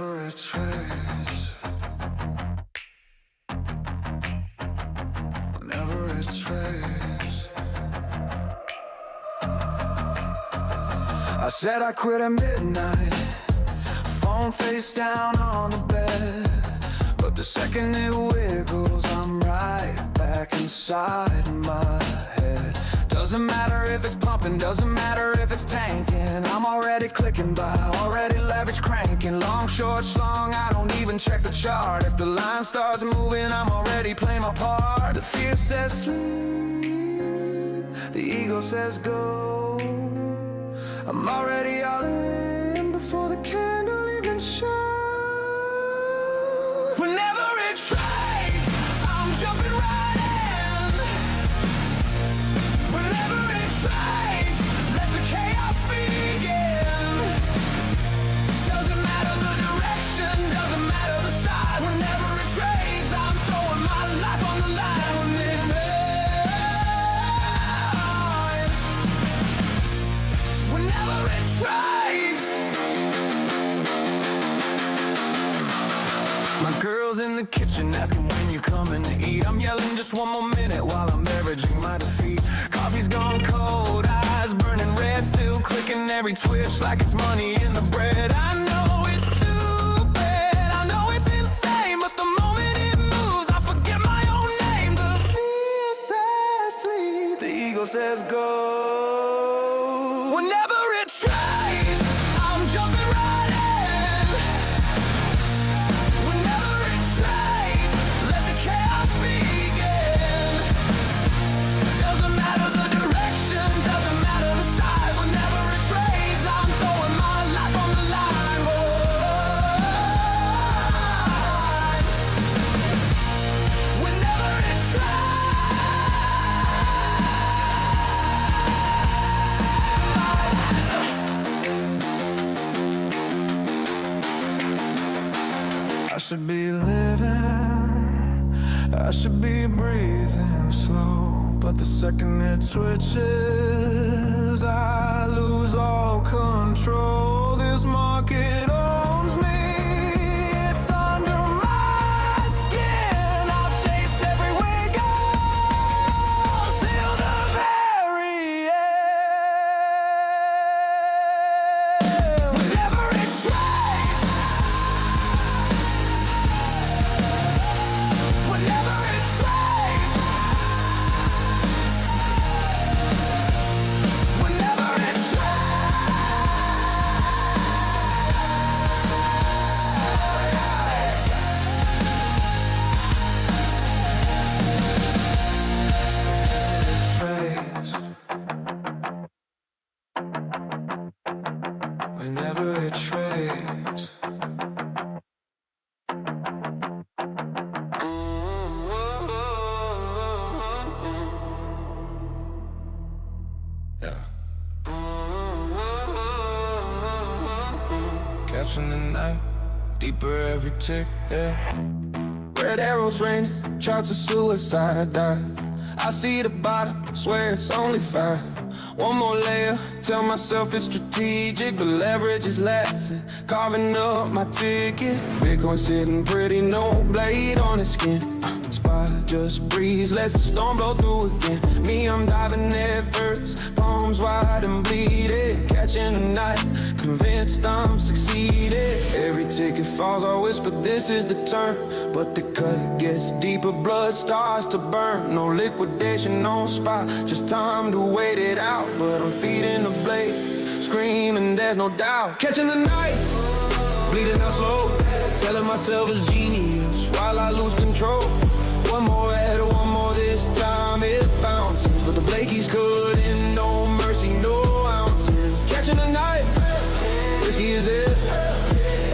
Whenever it trades, whenever it trades, I said I quit at midnight, phone face down on the bed. But the second it wiggles, I'm right back inside my head. Doesn't matter if it's pumping, doesn't matter if it's tanking. I'm already clicking by, already leverage cranking. Long, short, long, I don't even check the chart. If the line starts moving, I'm already playing my part. The fear says sleep, the ego says go. I'm already all in before the candle even shows. Whenever it trades, I'm jumping right in. Whenever it trades, let the chaos begin. Doesn't matter the direction, doesn't matter the size. Whenever it trades, I'm throwing my life on the line. Whenever it trades. My girl's in the kitchen asking when you coming to eat. I'm yelling just one more minute while I'm beveraging my defeat. Coffee's gone cold, eyes burning red, still clicking every twitch like it's money in the bread. I know it's stupid, I know it's insane, but the moment it moves, I forget my own name. The fear says sleep, the ego says go. Whenever it trades, I'm jumping right in. Whenever it trades, let the chaos begin. Doesn't matter the direction, doesn't matter the size. Whenever it trades, I'm throwing my life on the line. Whenever it trades. I should be living, I should be breathing slow, but the second it switches, I lose all control. This market owns me, it's under my skin. I'll chase every wig out till the very end. Whenever it trades, whenever it trades, whenever it trades, whenever it trades. Yeah. Catching the night, deeper every tick, yeah. Red arrows raining, charts of suicide dive. I see the bottom, swear it's only 5. One more layer, tell myself it's strategic, but leverage is laughing, carving up my ticket. Bitcoin sitting pretty, no blade on his skin. Spot just breeze, let the storm blow through again. Me, I'm diving head first, palms wide and bleeding. Catching a knife, convinced I'm succeeding. Every ticket falls, I whisper this is the turn, but the cut gets deeper, blood starts to burn. No liquidation on spot, just time to wait it out. But I'm feeding the blade, screaming there's no doubt. Catching the night, bleeding out slow, telling myself it's genius while I lose control. One more head, one more, this time it bounces, but the blade keeps cutting, no mercy, no ounces. Catching a knife, risky as it,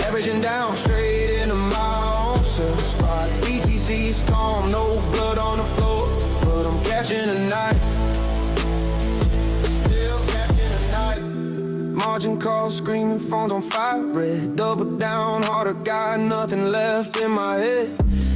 averaging down straight into my own self spot. BTC's calm, no blood on the floor, but I'm catching a knife. Still catching a knife. Margin calls, screaming, phones on fire, red, double down, harder, got nothing left in my head.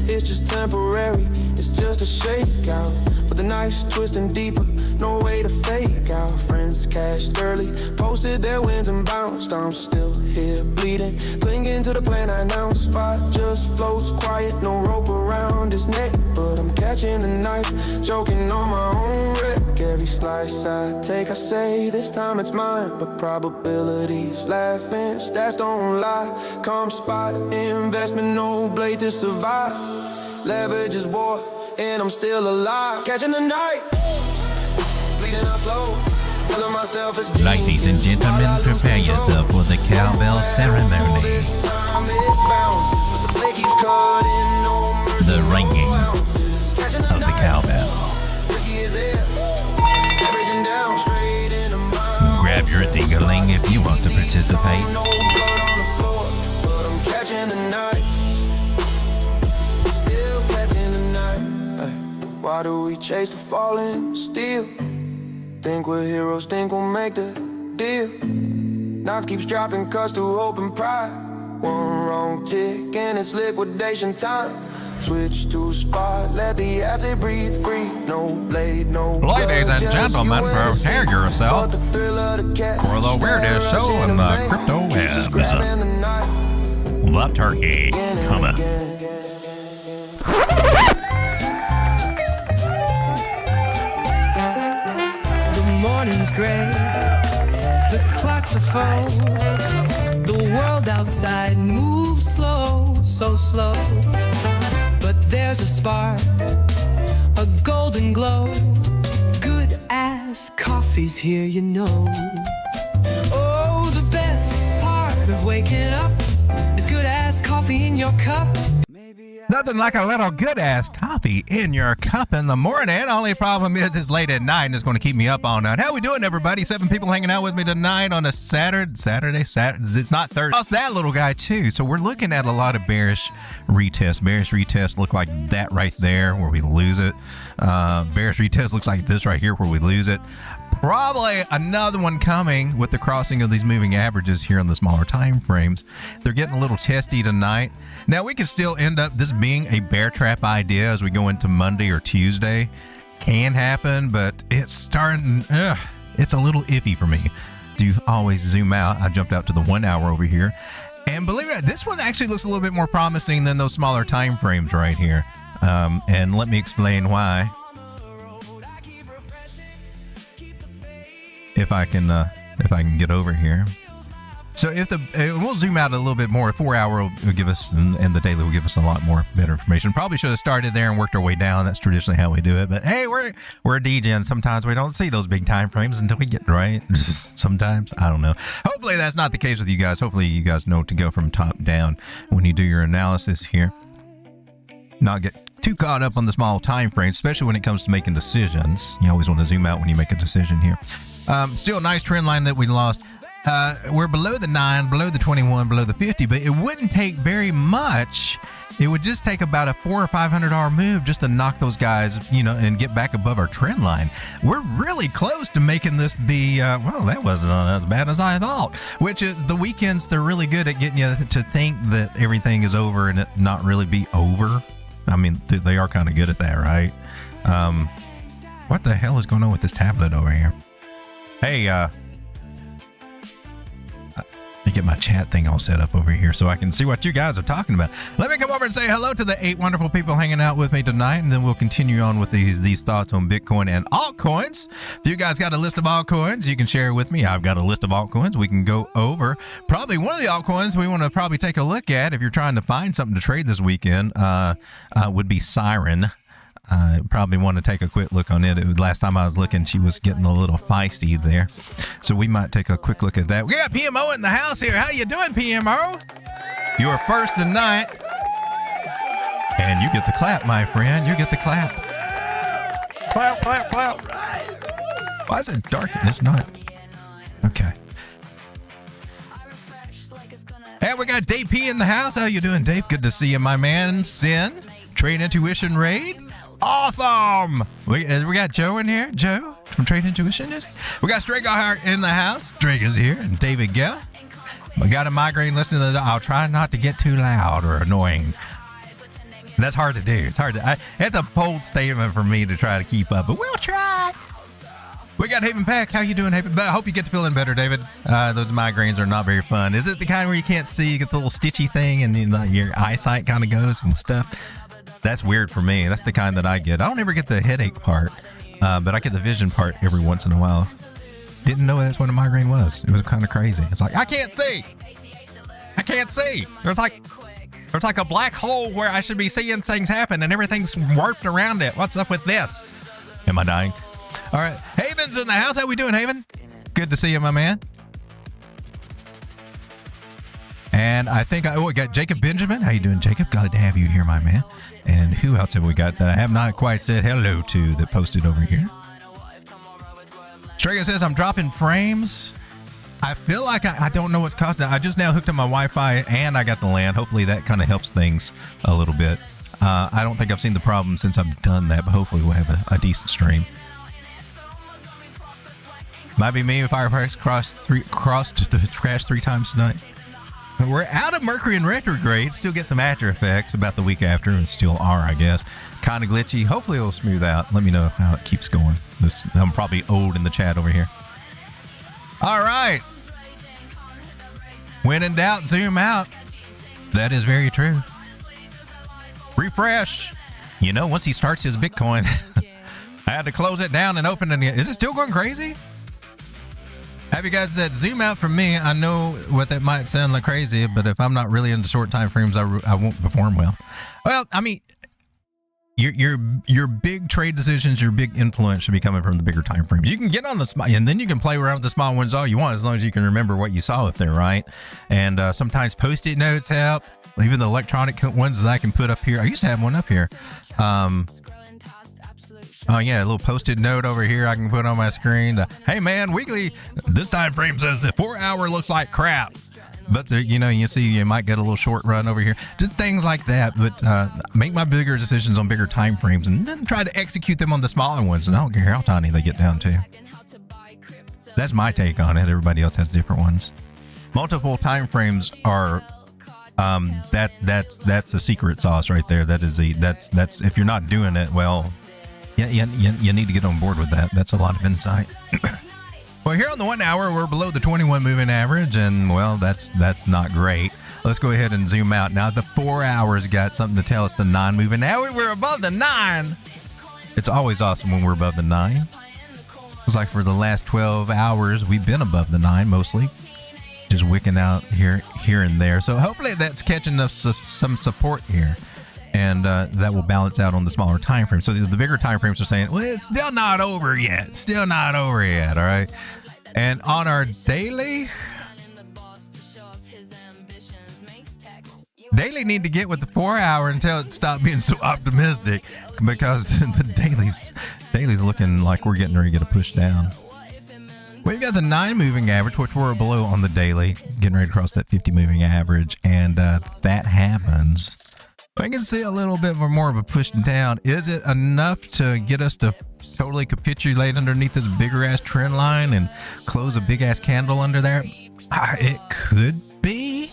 It's just temporary, it's just a shakeout. But the night's twisting deeper, no way to fake out. Friends cashed early, posted their wins and bounced. I'm still here bleeding, clinging to the plan I announced. Spot just floats quiet, no rope around his neck. But I'm catching the knife, joking on my own wreck. Every slice I take, I say this time it's mine. But probabilities laughing, stats don't lie. Calm spot, investment, no blade to survive. Leverage is war, and I'm still alive. Catching the knife, bleeding out slow. Telling myself it's Ladies and gentlemen, prepare yourself for the cowbell ceremony. The ringing of the cowbell. Grab your ding-a-ling if you want to participate. Why do we chase the falling steel? Think we're heroes, think we'll make the deal. Knife keeps dropping cuts through hope and pride. One wrong tick and it's liquidation time. Switch to spot, let the acid breathe free. No blade, no blood. Ladies and gentlemen, prepare yourself for the weirdest show in the crypto webs. The turkey coming. Morning's gray, the clocks are full. The world outside moves slow, so slow. But there's a spark, a golden glow. Good ass coffee's here, you know. Oh, the best part of waking up is good ass coffee in your cup. Nothing like a little good-ass coffee in your cup in the morning. Only problem is it's late at night and it's going to keep me up all night. How we doing, everybody? 7 people hanging out with me tonight on a Saturday. It's not Thursday. Lost that little guy, too. So we're looking at a lot of bearish retests. Bearish retests look like that right there where we lose it. Bearish retest looks like this right here where we lose it. Probably another one coming with the crossing of these moving averages here on the smaller time frames. They're getting a little testy tonight. Now, we could still end up this being a bear trap idea as we go into Monday or Tuesday. Can happen, but it's starting, it's a little iffy for me. So you always zoom out. I jumped out to the 1 hour over here. And believe it or not, this one actually looks a little bit more promising than those smaller time frames right here. And let me explain why. If I can get over here. So we'll zoom out a little bit more. 4 hour will give us, and the daily will give us a lot more better information. Probably should have started there and worked our way down. That's traditionally how we do it. But hey, we're a DJ. Sometimes we don't see those big time frames until we get right. Sometimes, I don't know. Hopefully that's not the case with you guys. Hopefully you guys know to go from top down when you do your analysis here. Not get too caught up on the small time frames, especially when it comes to making decisions. You always want to zoom out when you make a decision here. Still a nice trend line that we lost. We're below the 9, below the 21, below the 50, but it wouldn't take very much. It would just take about a $400 or $500 move just to knock those guys, and get back above our trend line. We're really close to making this be, well, that wasn't as bad as I thought. Which is, the weekends, they're really good at getting you to think that everything is over and it not really be over. I mean, they are kind of good at that, right? What the hell is going on with this tablet over here? Hey, let me get my chat thing all set up over here so I can see what you guys are talking about. Let me come over and say hello to the 8 wonderful people hanging out with me tonight, and then we'll continue on with these thoughts on Bitcoin and altcoins. If you guys got a list of altcoins, you can share with me. I've got a list of altcoins. We can go over. Probably one of the altcoins we want to probably take a look at if you're trying to find something to trade this weekend would be SIREN. Probably want to take a quick look on it. Last time I was looking, she was getting a little feisty there. So we might take a quick look at that. We got PMO in the house here. How you doing, PMO? You are first tonight. And you get the clap, my friend. You get the clap. Clap, clap, clap. Why is it dark? It's not. Okay. And we got Dave P in the house. How you doing, Dave? Good to see you, my man. Sin. Trade Intuition Raid. Awesome! We got Joe in here. Joe from Trade Intuition. We got Strigahart in the house. Strig is here. And David Gell. We got a migraine listening to I'll try not to get too loud or annoying. That's hard to do. It's hard to. It's a bold statement for me to try to keep up, but we'll try. We got Haven Pack. How you doing, Haven? But I hope you get to feeling better, David. Those migraines are not very fun. Is it the kind where you can't see, you get the little stitchy thing, and your eyesight kind of goes and stuff? That's weird for me. That's the kind that I get. I don't ever get the headache part, but I get the vision part every once in a while. Didn't know that's what a migraine was. It was kind of crazy. It's like, I can't see. I can't see. There's like a black hole where I should be seeing things happen and everything's warped around it. What's up with this? Am I dying? All right. Haven's in the house. How we doing, Haven? Good to see you, my man. And I think we got Jacob Benjamin. How you doing, Jacob? Glad to have you here, my man. And who else have we got that I have not quite said hello to that posted over here? Strega says, I'm dropping frames. I feel like I don't know what's causing it. I just now hooked up my Wi-Fi and I got the LAN. Hopefully that kind of helps things a little bit. I don't think I've seen the problem since I've done that, but hopefully we'll have a decent stream. Might be me if our price crashed 3 times tonight. We're out of Mercury in retrograde. Still get some after effects about the week after, and still are, I guess. Kind of glitchy. Hopefully it'll smooth out. Let me know how it keeps going. I'm probably old in the chat over here. All right. When in doubt, zoom out. That is very true. Refresh. You know, once he starts his Bitcoin, I had to close it down and open it again. Is it still going crazy? Have you guys that zoom out from me? I know what that might sound like crazy, but if I'm not really into short time frames, I won't perform well. Well, I mean, your big trade decisions, your big influence should be coming from the bigger time frames. You can get on the small, and then you can play around with the small ones all you want, as long as you can remember what you saw up there, right? And sometimes post-it notes help. Even the electronic ones that I can put up here. I used to have one up here. Oh yeah, a little post-it note over here I can put on my screen. Hey man, weekly, this time frame says the 4 hour looks like crap. But you see, you might get a little short run over here. Just things like that. But make my bigger decisions on bigger time frames, and then try to execute them on the smaller ones. And I don't care how tiny they get down to. That's my take on it. Everybody else has different ones. Multiple time frames are that's a secret sauce right there. That's if you're not doing it well. You need to get on board with that. That's a lot of insight. Well, here on the 1 hour, we're below the 21 moving average, and well, that's not great. Let's go ahead and zoom out. Now, the 4 hours got something to tell us. The 9 moving. Now we're above the 9. It's always awesome when we're above the 9. It's like for the last 12 hours, we've been above the 9 mostly. Just wicking out here and there. So hopefully that's catching us some support here. And that will balance out on the smaller time frame. So the bigger time frames are saying, well, it's still not over yet. Still not over yet. All right. And on our daily need to get with the 4 hour until it stops being so optimistic, because the daily's looking like we're getting ready to get a push down. We've got the 9 moving average, which we're below on the daily, getting ready to cross that 50 moving average. And that happens. I can see a little bit more of a push down. Is it enough to get us to totally capitulate underneath this bigger ass trend line and close a big ass candle under there? It could be.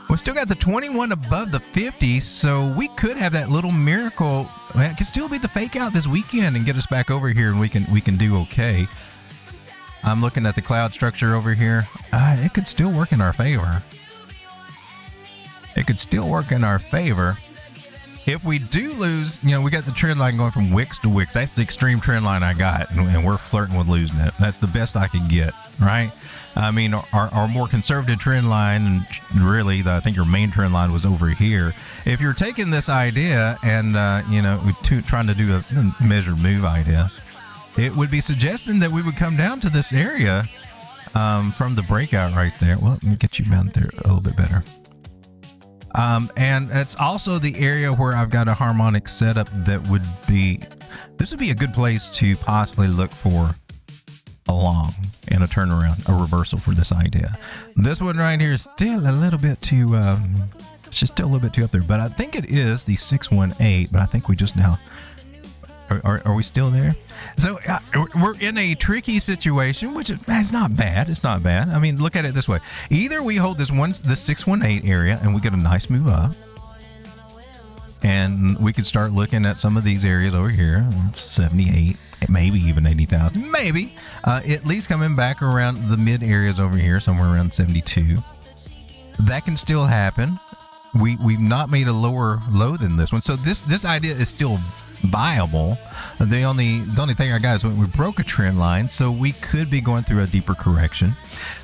We still got the 21 above the 50, so we could have that little miracle. It could still be the fake out this weekend and get us back over here, and we can do okay. I'm looking at the cloud structure over here. It could still work in our favor. It could still work in our favor. If we do lose, we got the trend line going from wicks to wicks. That's the extreme trend line I got, and we're flirting with losing it. That's the best I could get, right? I mean, our more conservative trend line, and really, I think your main trend line was over here. If you're taking this idea and, trying to do a measured move idea, it would be suggesting that we would come down to this area from the breakout right there. Well, let me get you down there a little bit better. And it's also the area where I've got a harmonic setup that would be, this would be a good place to possibly look for a long and a turnaround, a reversal for this idea. This one right here is still a little bit too, it's just still a little bit too up there, but I think it is the 618, but I think we just now, are we still there? So we're in a tricky situation, which is not bad. It's not bad. I mean, look at it this way. Either we hold this 618 area and we get a nice move up, and we could start looking at some of these areas over here, 78, maybe even 80,000, maybe at least coming back around the mid areas over here, somewhere around 72. That can still happen. We've not made a lower low than this one, so this idea is still viable. The only thing I got is we broke a trend line, so we could be going through a deeper correction.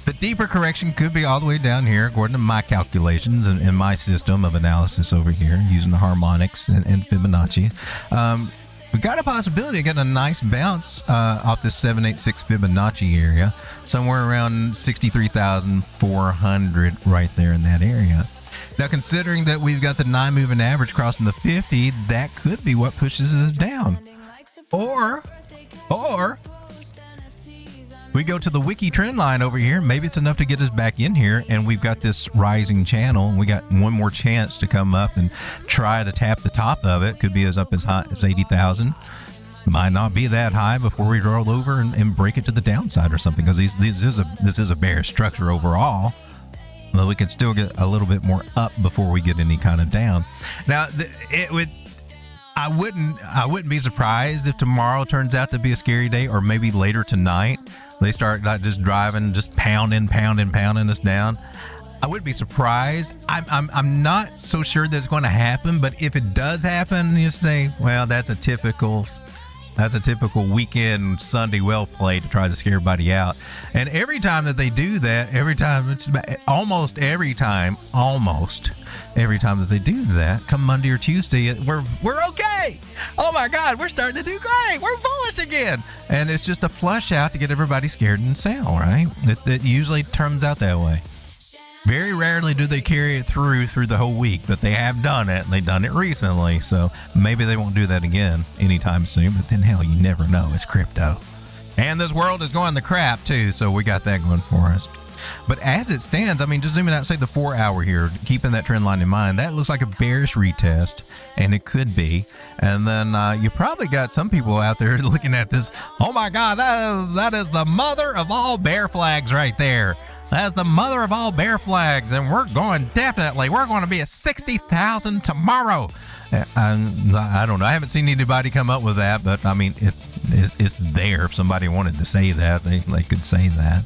The deeper correction could be all the way down here, according to my calculations and my system of analysis over here, using the harmonics and Fibonacci. We got a possibility of getting a nice bounce off this 786 Fibonacci area, somewhere around 63,400 right there in that area. Now, considering that we've got the 9 moving average crossing the 50, that could be what pushes us down. Or we go to the wiki trend line over here. Maybe it's enough to get us back in here, and we've got this rising channel, and we got one more chance to come up and try to tap the top of it. Could be as up as high as 80,000. Might not be that high before we roll over and break it to the downside or something, because this is a bearish structure overall. But we could still get a little bit more up before we get any kind of down. Now, I wouldn't be surprised if tomorrow turns out to be a scary day, or maybe later tonight they start not just driving, just pounding us down. I wouldn't be surprised. I'm not so sure that's going to happen, but if it does happen, you say, well, that's a typical weekend Sunday well play to try to scare everybody out. And every time that they do that, almost every time that they do that, come Monday or Tuesday, we're okay. Oh my God, we're starting to do great. We're bullish again. And it's just a flush out to get everybody scared and sell, right? It usually turns out that way. Very rarely do they carry it through the whole week, but they have done it, and they've done it recently, so maybe they won't do that again anytime soon. But then, hell, you never know. It's crypto. And this world is going to crap, too, so we got that going for us. But as it stands, I mean, just zooming out, say the 4 hour here, keeping that trend line in mind, that looks like a bearish retest, and it could be. And then you probably got some people out there looking at this, oh my God, that is the mother of all bear flags right there. That's the mother of all bear flags, and we're going to be at 60,000 tomorrow. I don't know. I haven't seen anybody come up with that, but I mean, it's there. If somebody wanted to say that, they could say that.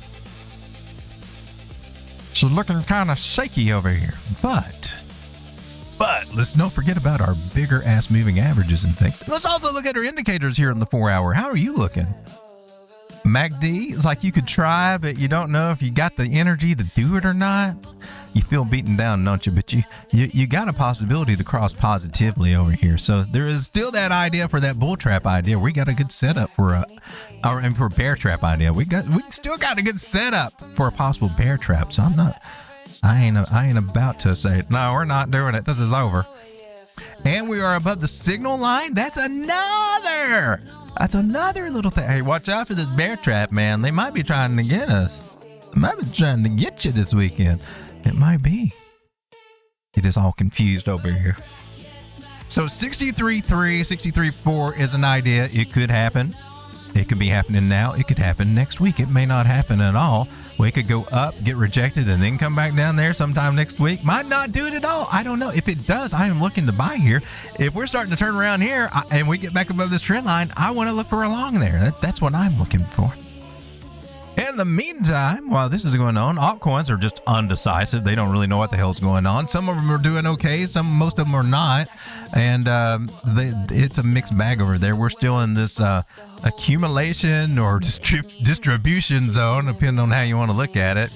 So looking kind of shaky over here, but let's don't forget about our bigger ass moving averages and things. Let's also look at our indicators here in the 4 hour. How are you looking? MACD, it's like you could try, but you don't know if you got the energy to do it or not. You feel beaten down, don't you? But you got a possibility to cross positively over here. So there is still that idea for that bull trap idea. We got a good setup for for bear trap idea. We still got a good setup for a possible bear trap. So I ain't about to say, no, we're not doing it. This is over. And we are above the signal line. That's another little thing. Hey, watch out for this bear trap, man. They might be trying to get us. They might be trying to get you this weekend. It might be. It is all confused over here. So 63.3, 63.4 is an idea. It could happen. It could be happening now. It could happen next week. It may not happen at all. We could go up, get rejected, and then come back down there sometime next week. Might not do it at all. I don't know. If it does, I am looking to buy here. If we're starting to turn around here and we get back above this trend line, I want to look for a long there. That's what I'm looking for. In the meantime, while this is going on, altcoins are just undecisive. They don't really know what the hell's going on. Some of them are doing okay. Most of them are not. And it's a mixed bag over there. We're still in this accumulation or distribution zone, depending on how you want to look at it.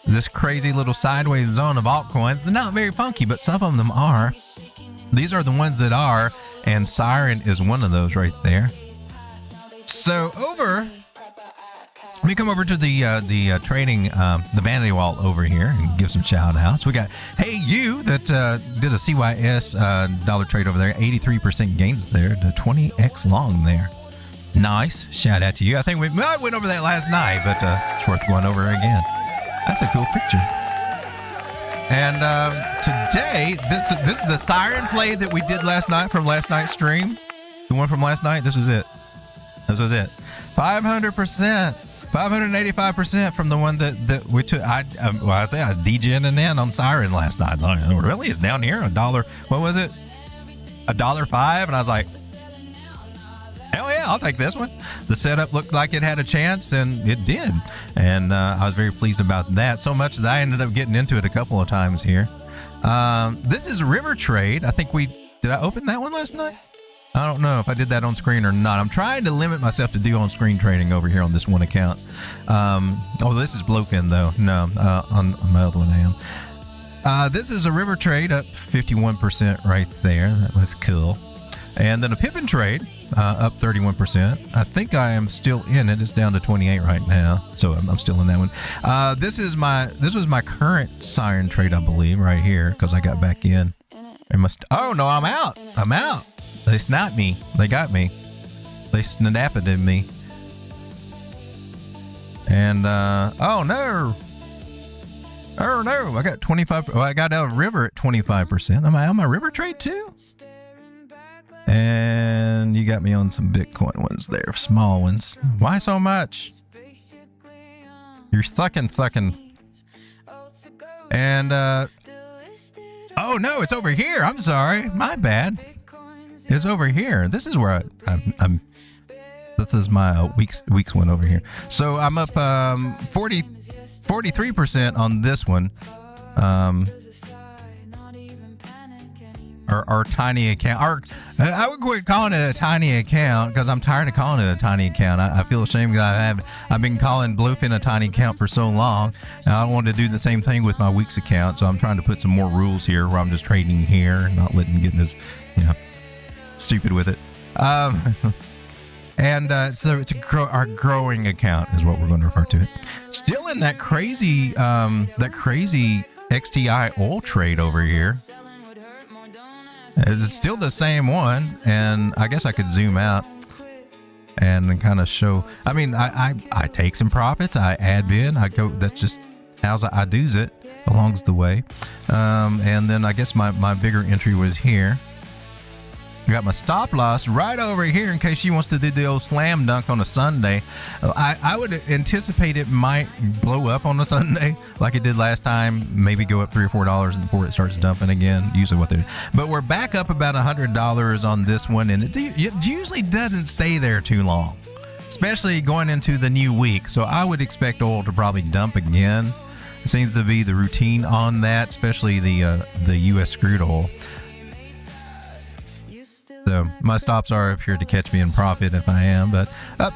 This crazy little sideways zone of altcoins. They're not very funky, but some of them are. These are the ones that are, and SIREN is one of those right there. So let me come over to the trading, the vanity wall over here and give some shout outs. We got, hey, you that did a CYS dollar trade over there, 83% gains there to 20x long there. Nice. Shout out to you. I think I went over that last night, but it's worth going over again. That's a cool picture. And today, this is the SIREN play that we did last night from last night's stream. The one from last night, this was it. 500%. 585% from the one that we took. I was DJing in on SIREN last night. Really? It's down here $1. What was it? $1.05, and I was like, hell yeah, I'll take this one. The setup looked like it had a chance, and it did. And I was very pleased about that. So much that I ended up getting into it a couple of times here. This is River Trade. I think did I open that one last night? I don't know if I did that on screen or not. I'm trying to limit myself to do on screen trading over here on this one account. Oh, this is Blowfin though. No, on my other one I am. This is a River Trade up 51% right there. That was cool. And then a Pippin Trade up 31%. I think I am still in it. It's down to 28 right now, so I'm still in that one. This was my current SIREN trade, I believe, right here, because I got back in. Oh no, I'm out. They snapped me. They got me. They snapped at me. And oh no. Oh no, I got 25. Oh, I got a river at 25%. Am I on my river trade too? And you got me on some Bitcoin ones there, small ones. Why so much? You're fucking. And oh no, it's over here. I'm sorry, my bad. It's over here. This is where I'm. This is my weeks one over here. So I'm up 43% on this one. Our tiny account. I would quit calling it a tiny account because I'm tired of calling it a tiny account. I feel ashamed because I've been calling Bluefin a tiny account for so long. And I want to do the same thing with my weeks account. So I'm trying to put some more rules here where I'm just trading here and not getting this, stupid with it. And so it's our growing account is what we're going to refer to it. Still in that crazy XTI oil trade over here. It's still the same one, and I guess I could zoom out and kind of show. I mean, I take some profits, I add in, I go. That's just how I do's it along the way. And then I guess my bigger entry was here. I got my stop loss right over here in case she wants to do the old slam dunk on a Sunday. I would anticipate it might blow up on a Sunday like it did last time, maybe go up $3 or $4 before it starts dumping again, usually what they're. But we're back up about $100 on this one, and it usually doesn't stay there too long, especially going into the new week. So I would expect oil to probably dump again. It seems to be the routine on that, especially the U.S. crude oil. So my stops are up here to catch me in profit if I am, but up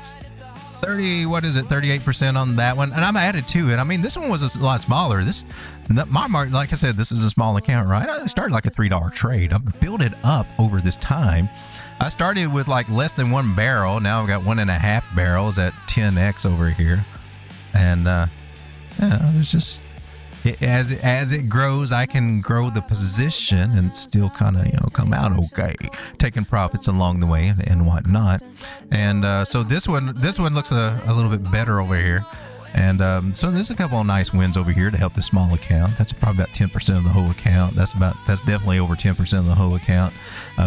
38% on that one. And I'm added to it. I mean, this one was a lot smaller. Like I said, this is a small account, right? I started like a $3 trade. I've built it up over this time. I started with like less than 1 barrel. Now I've got 1.5 barrels at 10x over here. And it's just, as it grows, I can grow the position and still kind of come out okay, taking profits along the way and whatnot. And so this one looks a little bit better over here. And so there's a couple of nice wins over here to help the small account. That's probably about 10% of the whole account. That's definitely over 10% of the whole account.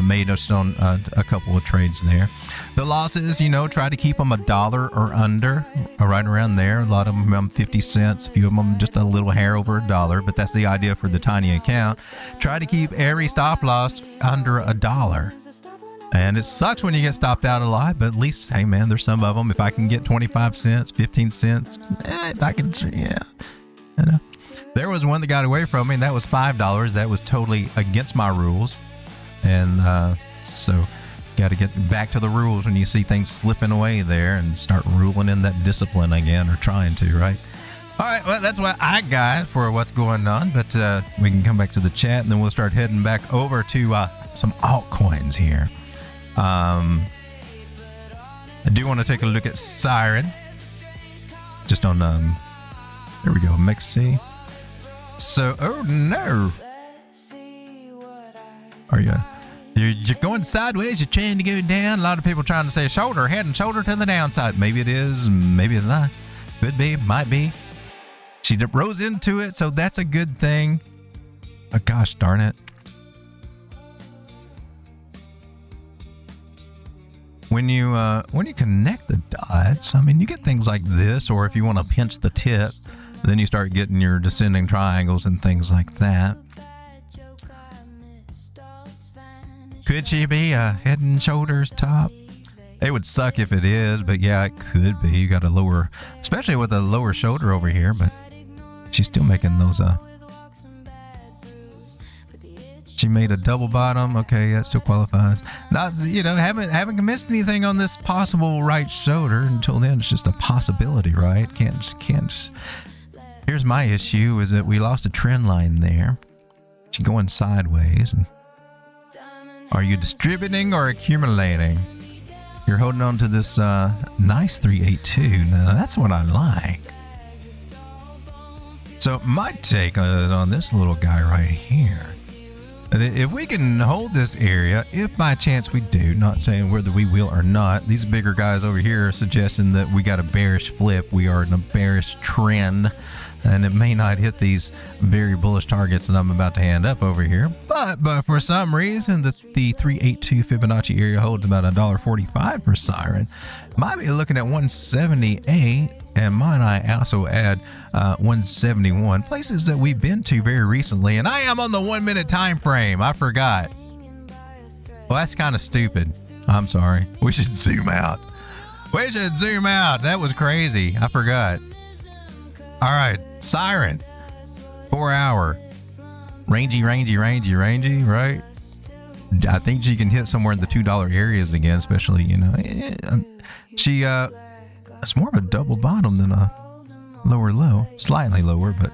Made us on a couple of trades there. The losses, try to keep them $1 or under, right around there. A lot of them 50 cents, a few of them just a little hair over $1. But that's the idea for the tiny account. Try to keep every stop loss under $1. And it sucks when you get stopped out a lot, but at least, hey man, there's some of them. If I can get 25 cents, 15 cents, if I can, There was one that got away from me, and that was $5. That was totally against my rules. And so got to get back to the rules when you see things slipping away there and start ruling in that discipline again, or trying to, right? All right, well, that's what I got for what's going on, but we can come back to the chat, and then we'll start heading back over to some altcoins here. I do want to take a look at SIREN. Just on, there we go, Mexi. So, oh no. Are you're going sideways, you're trying to go down. A lot of people trying to say shoulder, head and shoulder to the downside. Maybe it is, maybe it's not. Could be, might be. She rose into it, so that's a good thing. Oh, gosh darn it. When you connect the dots, I mean, you get things like this, or if you want to pinch the tip, then you start getting your descending triangles and things like that. Could she be a head and shoulders top? It would suck if it is, but yeah, it could be. You got a lower, especially with a lower shoulder over here, but she's still making those, she made a double bottom. Okay, that still qualifies. Not, you know, haven't missed anything on this possible right shoulder. Until then, it's just a possibility, right? Can't just. Here's my issue: is that we lost a trend line there. She's going sideways. Are you distributing or accumulating? You're holding on to this nice 382. Now that's what I like. So my take on this little guy right here. If we can hold this area, if by chance we do, not saying whether we will or not, these bigger guys over here are suggesting that we got a bearish flip. We are in a bearish trend, and it may not hit these very bullish targets that I'm about to hand up over here. But for some reason, the 382 Fibonacci area holds about $1.45 for Siren. Might be looking at 178, and might I also add 171, places that we've been to very recently. And I am on the 1 minute time frame. I forgot. Well, that's kind of stupid. I'm sorry. We should zoom out. We should zoom out. That was crazy. I forgot. All right, Siren, 4 hour, rangy, right? I think she can hit somewhere in the $2 areas again, especially, you know, she, it's more of a double bottom than a lower low, slightly lower, but.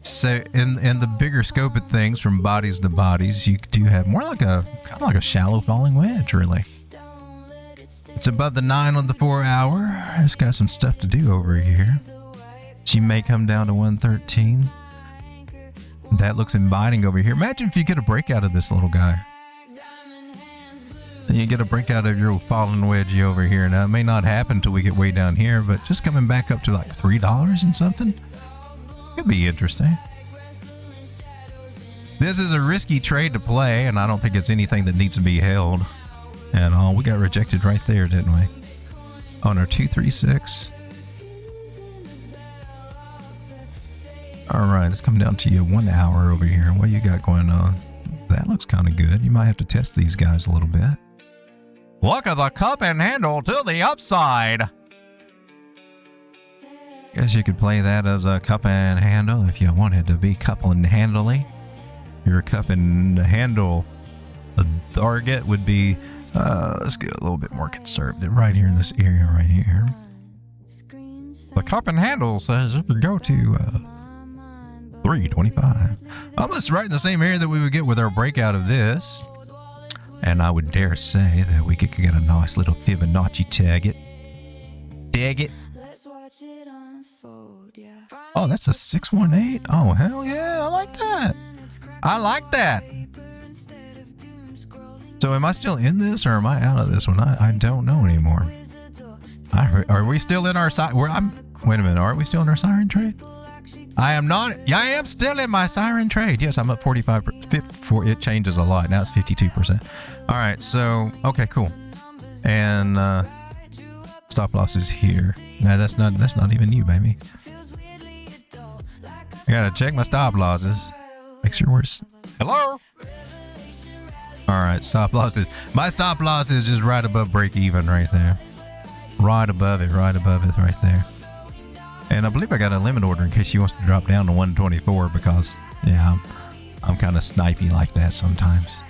So in the bigger scope of things, from bodies to bodies, you do have more like a, kind of like a shallow falling wedge, really. It's above the 9 on the 4 hour. It's got some stuff to do over here. She may come down to 113. That looks inviting over here. Imagine if you get a breakout of this little guy. And you get a breakout of your falling wedgie over here. Now, it may not happen until we get way down here, but just coming back up to like $3 and something could be interesting. This is a risky trade to play, and I don't think it's anything that needs to be held at all. We got rejected right there, didn't we? On our 236. All right, let's come down to you 1 hour over here. What you got going on? That looks kind of good. You might have to test these guys a little bit. Look at the cup and handle to the upside. Guess you could play that as a cup and handle if you wanted to be cup and handly. Your cup and handle, the target would be, let's get a little bit more conservative right here in this area right here. The cup and handle says if you go to 325, almost right in the same area that we would get with our breakout of this. And I would dare say that we could get a nice little Fibonacci tag it. Oh, that's a 618. Oh, hell yeah. I like that. I like that. So am I still in this or am I out of this one? I don't know anymore. Are we still in our wait a minute. Are we still in our Siren trade? I am not. Yeah, I am still in my Siren trade. Yes, I'm up 45%. It changes a lot. Now it's 52%. All right. So, okay, cool. And stop loss is here. No, that's not even you, baby. I gotta check my stop losses. Make sure we're. Hello. All right, stop losses. My stop loss is just right above break even right there. Right above it right there. And I believe I got a limit order in case she wants to drop down to 124 because, yeah, I'm kind of snipey like that sometimes.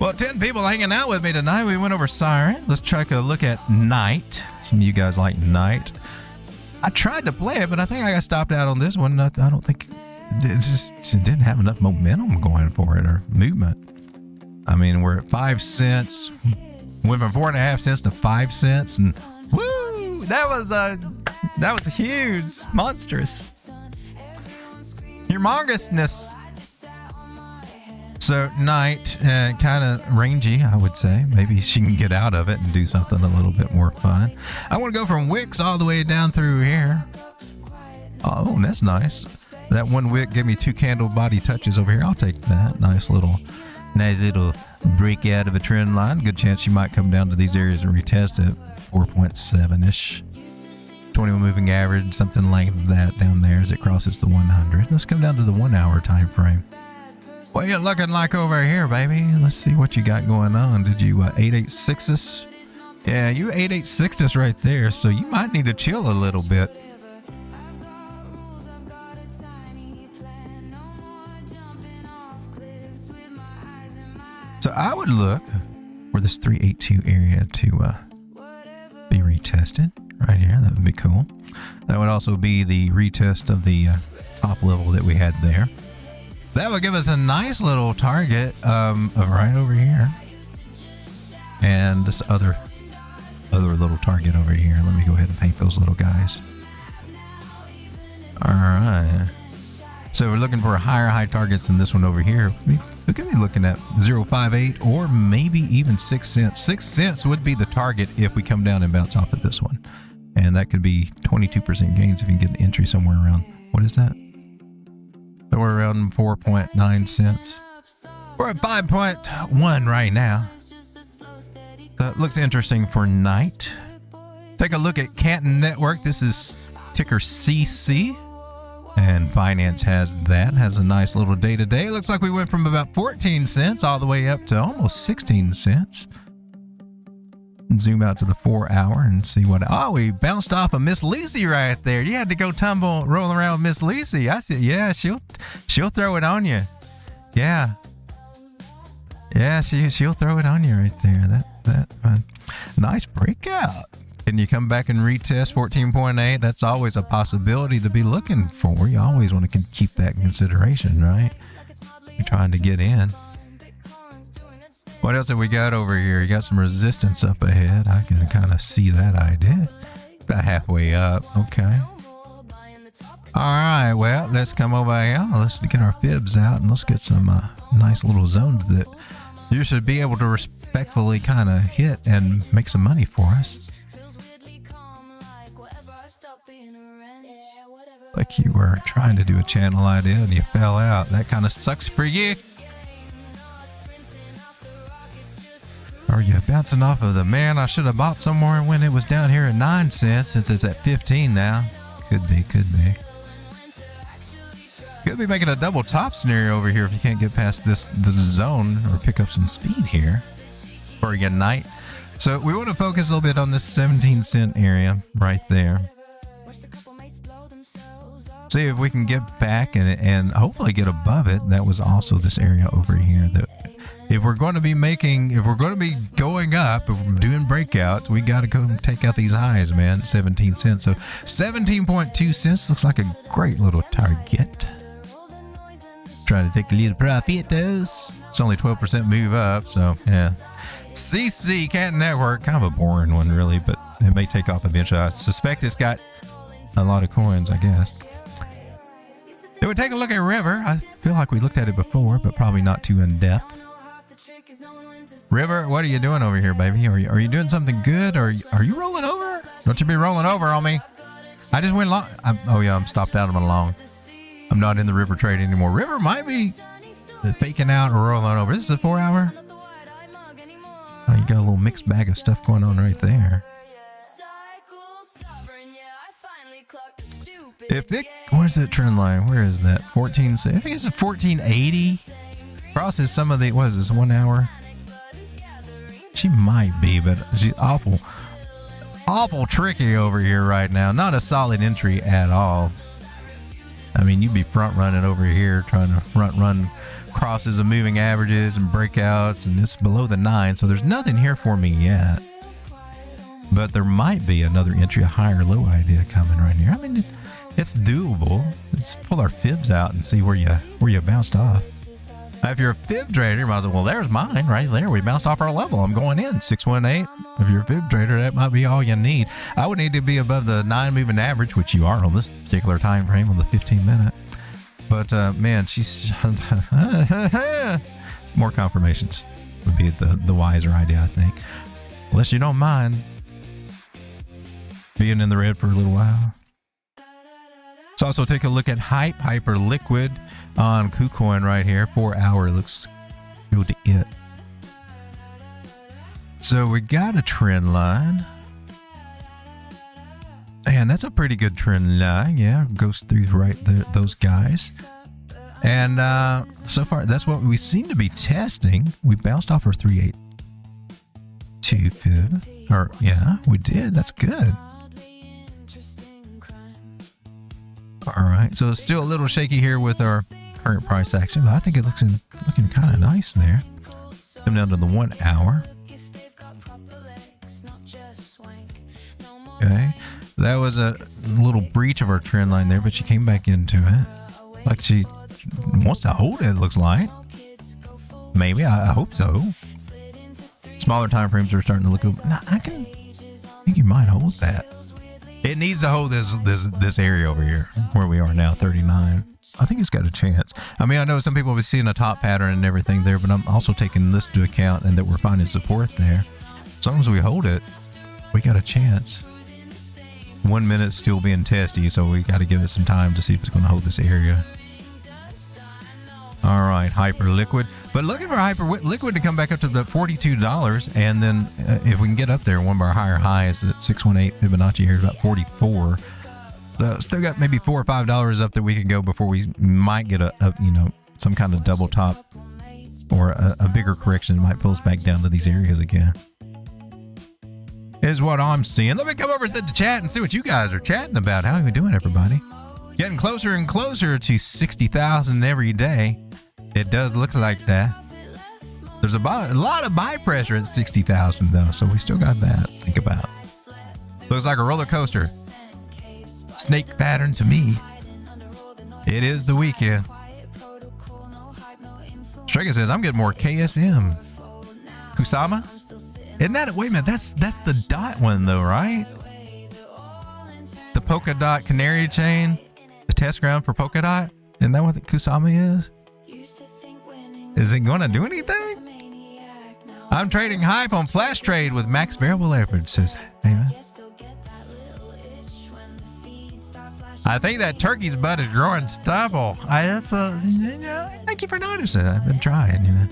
Well, 10 people hanging out with me tonight. We went over Siren. Let's take a look at Night. Some of you guys like Night. I tried to play it, but I think I got stopped out on this one. I don't think it didn't have enough momentum going for it or movement. I mean, we're at 5 cents. Went from 4.5 cents to 5 cents, and woo! That was huge, monstrous, humongousness. So Night, kind of rangy, I would say. Maybe she can get out of it and do something a little bit more fun. I want to go from wicks all the way down through here. Oh, that's nice. That one wick gave me 2 candle body touches over here. I'll take that. Nice little breakout of a trend line. Good chance she might come down to these areas and retest it. 4.7-ish. 21 moving average, something like that down there as it crosses the 100. Let's come down to the 1 hour time frame. What you looking like over here, baby? Let's see what you got going on. Did you 886 us? Yeah, you 886 us right there, so you might need to chill a little bit. So I would look for this 382 area to be retested right here. That would be cool. That would also be the retest of the top level that we had there. That would give us a nice little target of right over here, and this other little target over here. Let me go ahead and paint those little guys. All right. So we're looking for higher high targets than this one over here. We could be looking at 0.58 or maybe even 6 cents. 6 cents would be the target if we come down and bounce off of this one. And that could be 22% gains if you can get an entry somewhere around, what is that? Somewhere around 4.9 cents. We're at 5.1 right now. That looks interesting for night. Take a look at Canton Network. This is ticker CC. And Finance has that. Has a nice little day-to-day. Looks like we went from about 14 cents all the way up to almost 16 cents. Zoom out to the 4 hour and see what... Oh, we bounced off of Miss Lisi right there. You had to go roll around with Miss Lisi. I said, yeah, she'll throw it on you. Yeah. Yeah, she'll throw it on you right there. That nice breakout. Can you come back and retest 14.8? That's always a possibility to be looking for. You always want to keep that in consideration, right? You're trying to get in. What else have we got over here? You got some resistance up ahead. I can kind of see that idea. About halfway up. Okay. All right. Well, let's come over here. Let's get our fibs out and let's get some nice little zones that you should be able to respectfully kind of hit and make some money for us. Like you were trying to do a channel idea and you fell out. That kind of sucks for you. Are you bouncing off of the man I should have bought somewhere when it was down here at 9 cents since it's at 15 now? Could be. Could be making a double top scenario over here if you can't get past this zone or pick up some speed here for your night. So we want to focus a little bit on this 17 cent area right there. See if we can get back and hopefully get above it. That was also this area over here that if we're going to be going up, if we're doing breakouts, we got to go take out these highs, man. 17 cents. So 17.2 cents looks like a great little target. Trying to take a little profit, those. It's only 12% move up, so yeah. CC, Canton Network, kind of a boring one, really, but it may take off eventually. I suspect it's got a lot of coins, I guess. Did we take a look at River? I feel like we looked at it before, but probably not too in depth. River, what are you doing over here, baby? Are you doing something good? Or are you rolling over? Don't you be rolling over on me? I just went long. I'm stopped out of my long. I'm not in the River trade anymore. River might be faking out or rolling over. This is a 4 hour. Oh, you got a little mixed bag of stuff going on right there. Where's that trend line? Where is that? 14. I think it's a 1480. Crosses some of the, what is this, 1 hour? She might be, but she's awful tricky over here right now. Not a solid entry at all. I mean, you'd be front running over here, trying to front run crosses of moving averages and breakouts, and it's below the 9, so there's nothing here for me yet. But there might be another entry, a higher low idea coming right here. I mean, it's doable. Let's pull our fibs out and see where you bounced off. Now, if you're a fib trader, you might say, well, there's mine right there. We bounced off our level. I'm going in 618. If you're a fib trader, that might be all you need. I would need to be above the 9 moving average, which you are on this particular time frame on the 15-minute. But man, she's more confirmations would be the wiser idea, I think. Unless you don't mind being in the red for a little while. Let's also take a look at Hyperliquid on KuCoin right here. 4 hour looks good to it. So we got a trend line. And And that's a pretty good trend line. Yeah, goes through those guys. And so far, that's what we seem to be testing. We bounced off our 382 fib. Or, yeah, we did. That's good. All right. So it's still a little shaky here with our current price action, but I think it looks looking kind of nice there. Come down to the 1 hour. Okay. That was a little breach of our trend line there, but she came back into it. Like she wants to hold it, looks like. Maybe. I hope so. Smaller time frames are starting to look. I think you might hold that. It needs to hold this area over here where we are now, 39. I think it's got a chance. I mean, I know some people will be seeing a top pattern and everything there, but I'm also taking this into account and that we're finding support there. As long as we hold it, we got a chance. 1 minute still being testy, so we got to give it some time to see if it's going to hold this area. All right, Hyperliquid. But looking for Hyperliquid to come back up to the $42, and then if we can get up there, one of our higher highs at 618 Fibonacci here is about 44. Still got maybe $4 or $5 up that we could go before we might get a some kind of double top or a bigger correction that might pull us back down to these areas again. Is what I'm seeing. Let me come over to the chat and see what you guys are chatting about. How are we doing, everybody? Getting closer and closer to 60,000 every day. It does look like that. There's a lot of buy pressure at 60,000 though, so we still got that to think about. Looks like a roller coaster. Snake pattern to me. It is the weekend. Strega says, I'm getting more KSM. Kusama? Isn't that, wait a minute, that's the dot one though, right? The Polkadot canary chain, the test ground for Polkadot. Isn't that what the Kusama is? Is it going to do anything? I'm trading hype on flash trade with max variable leverage, says, hey man. I think that turkey's butt is growing stubble. Thank you for noticing. I've been trying,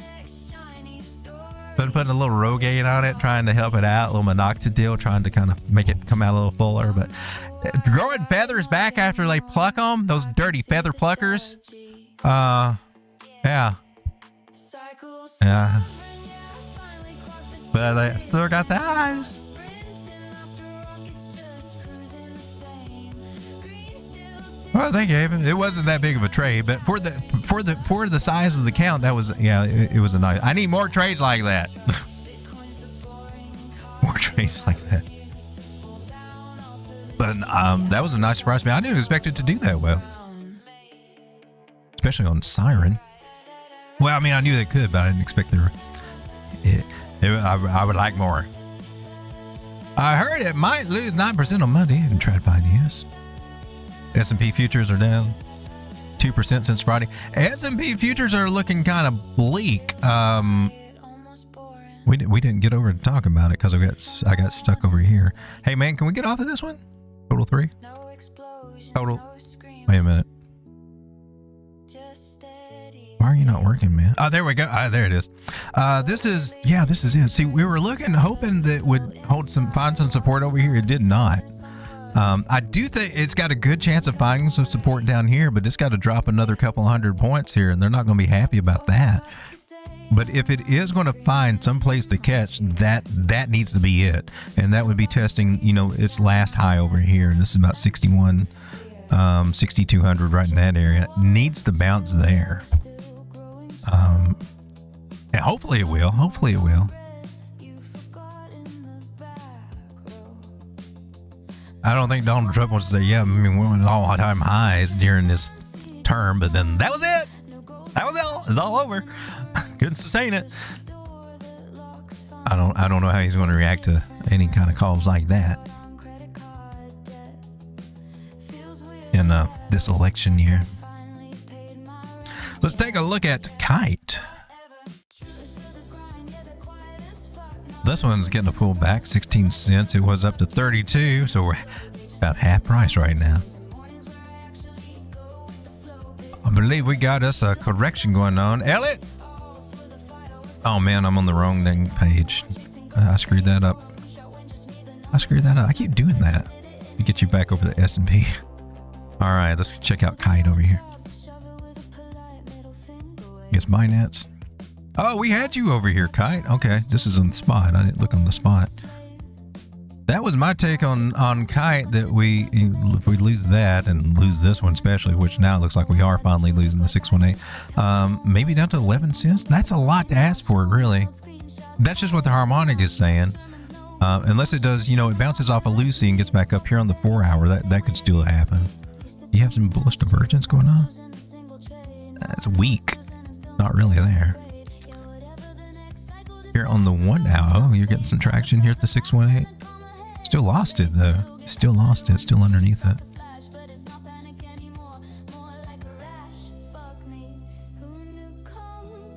Been putting a little Rogaine on it, trying to help it out, a little minoxidil, trying to kind of make it come out a little fuller. But growing feathers back after they pluck them, those dirty feather pluckers. Yeah. But they still got the eyes. Well, thank you, Evan. It wasn't that big of a trade, but for the size of the count, that was it was a nice. I need more trades like that. More trades like that. But that was a nice surprise to me. I didn't expect it to do that well, especially on SIREN. Well, I mean, I knew they could, but I didn't expect I would like more. I heard it might lose 9% on Monday. I haven't tried to find news. S&P futures are down 2% since Friday. S&P futures are looking kind of bleak. We didn't get over to talk about it because I got stuck over here. Hey man, can we get off of this one? Total 3. Total. Wait a minute. Why are you not working, man? Oh, there we go. There it is. This is it. See, we were hoping that it would find some support over here. It did not. I do think it's got a good chance of finding some support down here, but it's got to drop another couple 100 points here, and they're not going to be happy about that. But if it is going to find some place to catch, that needs to be it, and that would be testing, its last high over here, and this is about 61, 6,200 right in that area. It needs to bounce there. And hopefully it will. Hopefully it will. I don't think Donald Trump wants to say, we're on all-time highs during this term, but then that was it. That was it. It's all over. Couldn't sustain it. I don't know how he's going to react to any kind of calls like that in this election year. Let's take a look at Kite. This one's getting a pullback, 16 cents. It was up to 32, so we're about half price right now. I believe we got us a correction going on. Elliot! Oh man, I'm on the wrong dang page. I screwed that up. I keep doing that. Get you back over the S&P. All right, let's check out Kite over here. Guess Binance. Oh, we had you over here, Kite. Okay, this is on the spot. I didn't look on the spot. That was my take on Kite, that if we lose that and lose this one especially, which now it looks like we are finally losing the 618, maybe down to 11 cents. That's a lot to ask for, really. That's just what the Harmonic is saying. Unless it does, you know, it bounces off a Lucy and gets back up here on the 4 hour. That could still happen. You have some bullish divergence going on? That's weak. Not really there. Here on the 1 hour, you're getting some traction here at the 618. Still lost it though. Still lost it. Still underneath it.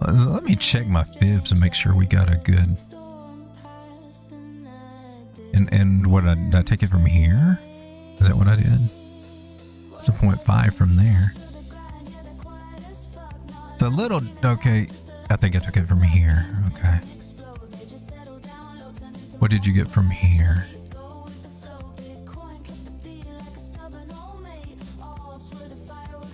Let me check my fibs and make sure we got a good. And what did I take it from here? Is that what I did? It's a 0.5 from there. It's a little okay. I think I took it from here. Okay. What did you get from here?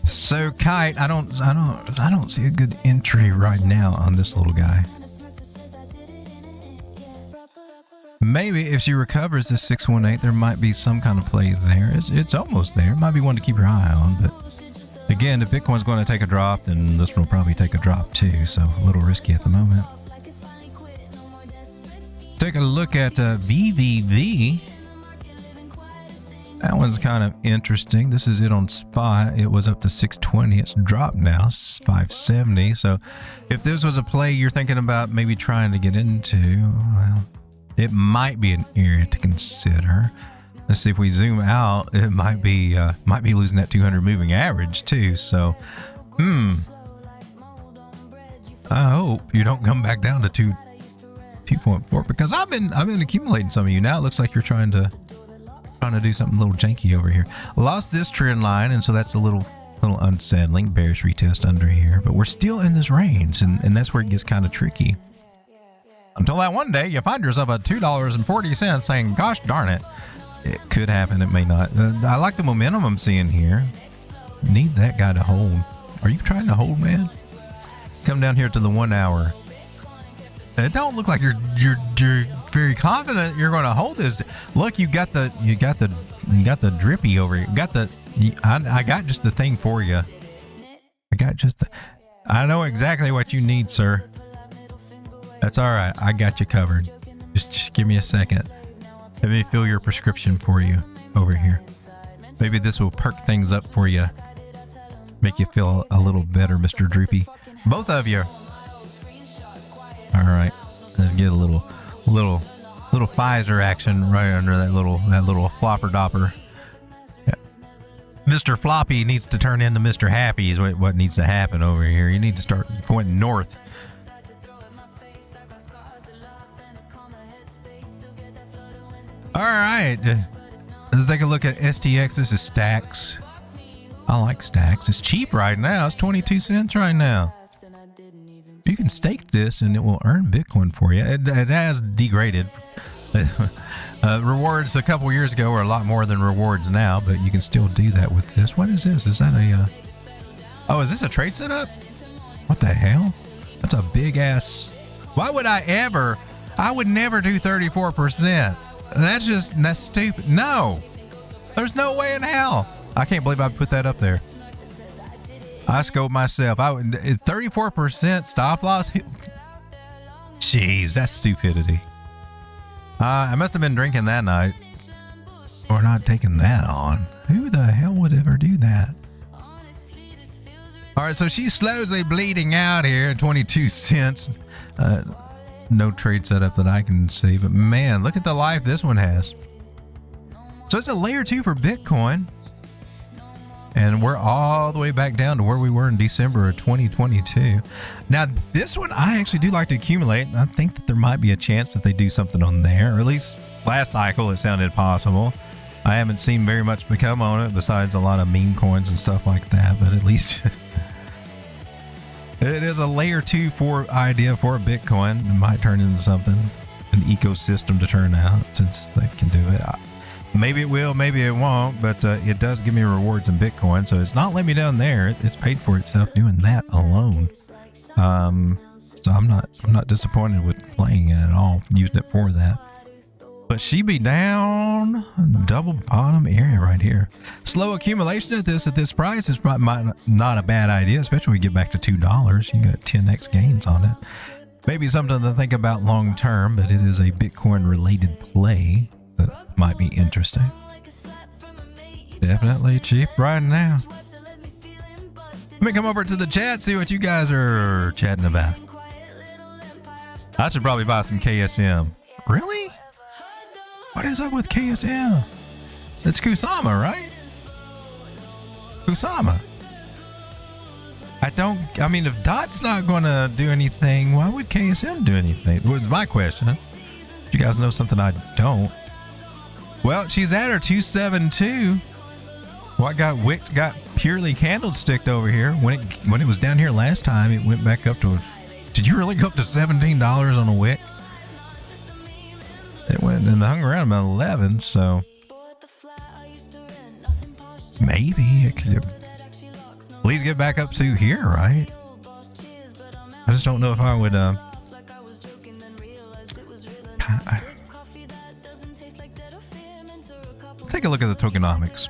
So Kite, I don't see a good entry right now on this little guy. Maybe if she recovers this 618, there might be some kind of play there. It's almost there. It might be one to keep your eye on, but again, if Bitcoin's going to take a drop, then this one will probably take a drop too. So a little risky at the moment. Take a look at VVV. That one's kind of interesting. This is it on spot. It was up to 620. It's dropped now. It's 570. So if this was a play you're thinking about maybe trying to get into, well, it might be an area to consider. Let's see if we zoom out. It might be losing that 200 moving average too. So, I hope you don't come back down to 2.4, because I've been accumulating some of you. Now it looks like you're trying to do something a little janky over here. Lost this trend line, and so that's a little unsettling. Bearish retest under here, but we're still in this range, and that's where it gets kind of tricky. Until that one day you find yourself at $2.40 saying, gosh darn it. It could happen, it may not. I like the momentum I'm seeing here. Need that guy to hold. Are you trying to hold, man? Come down here to the 1 hour. It don't look like you're very confident you're going to hold this. Look, you got the drippy over here. I got just the thing for you. I know exactly what you need, sir. That's all right. I got you covered. Just give me a second. Let me fill your prescription for you over here. Maybe this will perk things up for you. Make you feel a little better, Mr. Droopy. Both of you. All right. Let's get a little Pfizer action right under that little flopper dopper. Yeah. Mr. Floppy needs to turn into Mr. Happy is what needs to happen over here. You need to start pointing north. All right, let's take a look at STX. This is Stacks. I like Stacks. It's cheap right now. It's 22 cents right now. You can stake this and it will earn Bitcoin for you. It has degraded. Rewards a couple years ago were a lot more than rewards now, but you can still do that with this. What is this? Is that a... Oh, is this a trade setup? What the hell? That's a big ass... Why would I would never do 34%. That's stupid. No, there's no way in hell. I can't believe I put that up there. I scope myself. 34% stop loss. Jeez, that's stupidity. I must have been drinking that night, or not taking that on. Who the hell would ever do that? All right, so she's slowly bleeding out here at 22 cents. No trade setup that I can see, but man, look at the life this one has. So it's a layer 2 for Bitcoin, and we're all the way back down to where we were in December of 2022. Now this one I actually do like to accumulate, and I think that there might be a chance that they do something on there, or at least last cycle it sounded possible. I haven't seen very much become on it besides a lot of meme coins and stuff like that, but at least it is a layer 2 idea for Bitcoin. It might turn into something, an ecosystem to turn out, since they can do it. Maybe it will, maybe it won't, but it does give me rewards in Bitcoin, so it's not letting me down there. It's paid for itself doing that alone. So I'm not disappointed with playing it at all, using it for that. But she be down double bottom area right here. Slow accumulation at this price is probably not a bad idea, especially when we get back to $2. You got 10x gains on it. Maybe something to think about long term, but it is a Bitcoin related play that might be interesting. Definitely cheap right now. Let me come over to the chat, see what you guys are chatting about. I should probably buy some KSM. Really? What is up with KSM? It's Kusama, right? Kusama. I mean, if DOT's not going to do anything, why would KSM do anything? Was my question. You guys know something I don't. Well, she's at her 272. What got wicked got purely candlesticked over here. When it was down here last time, it went back up to. Did you really go up to $17 on a wick? It went and hung around about 11, so maybe it could at least get back up to here, right? I just don't know if I would. Take a look at the tokenomics.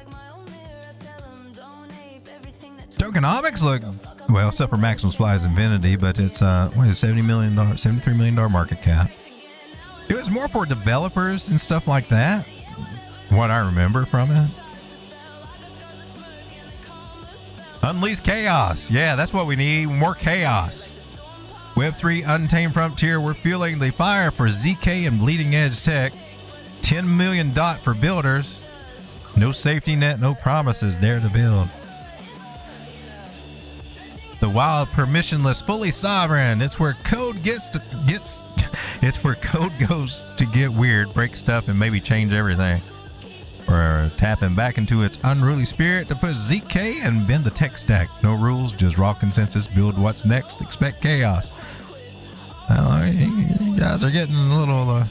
Tokenomics look well, except for maximum supply is infinity, but it's what is it, $73 million market cap. It was more for developers and stuff like that. What I remember from it. Unleash chaos. Yeah, that's what we need. More chaos. Web3 Untamed Frontier. We're fueling the fire for ZK and bleeding edge tech. 10 million DOT for builders. No safety net, no promises. Dare to build. The wild, permissionless, fully sovereign. It's where code it's where code goes to get weird, break stuff, and maybe change everything. Or tapping back into its unruly spirit to push ZK and bend the tech stack. No rules, just raw consensus. Build what's next. Expect chaos. You guys are getting a little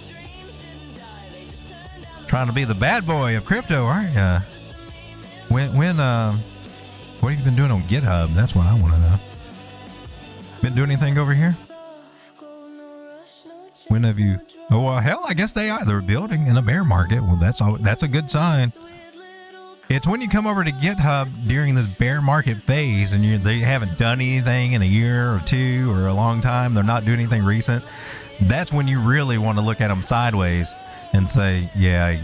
trying to be the bad boy of crypto, aren't you? What have you been doing on GitHub? That's what I want to know. Been doing anything over here? When have you? Oh, well, hell, I guess they are. They're building in a bear market. Well, that's a good sign. It's when you come over to GitHub during this bear market phase and they haven't done anything in a year or two or a long time. They're not doing anything recent. That's when you really want to look at them sideways and say, yeah,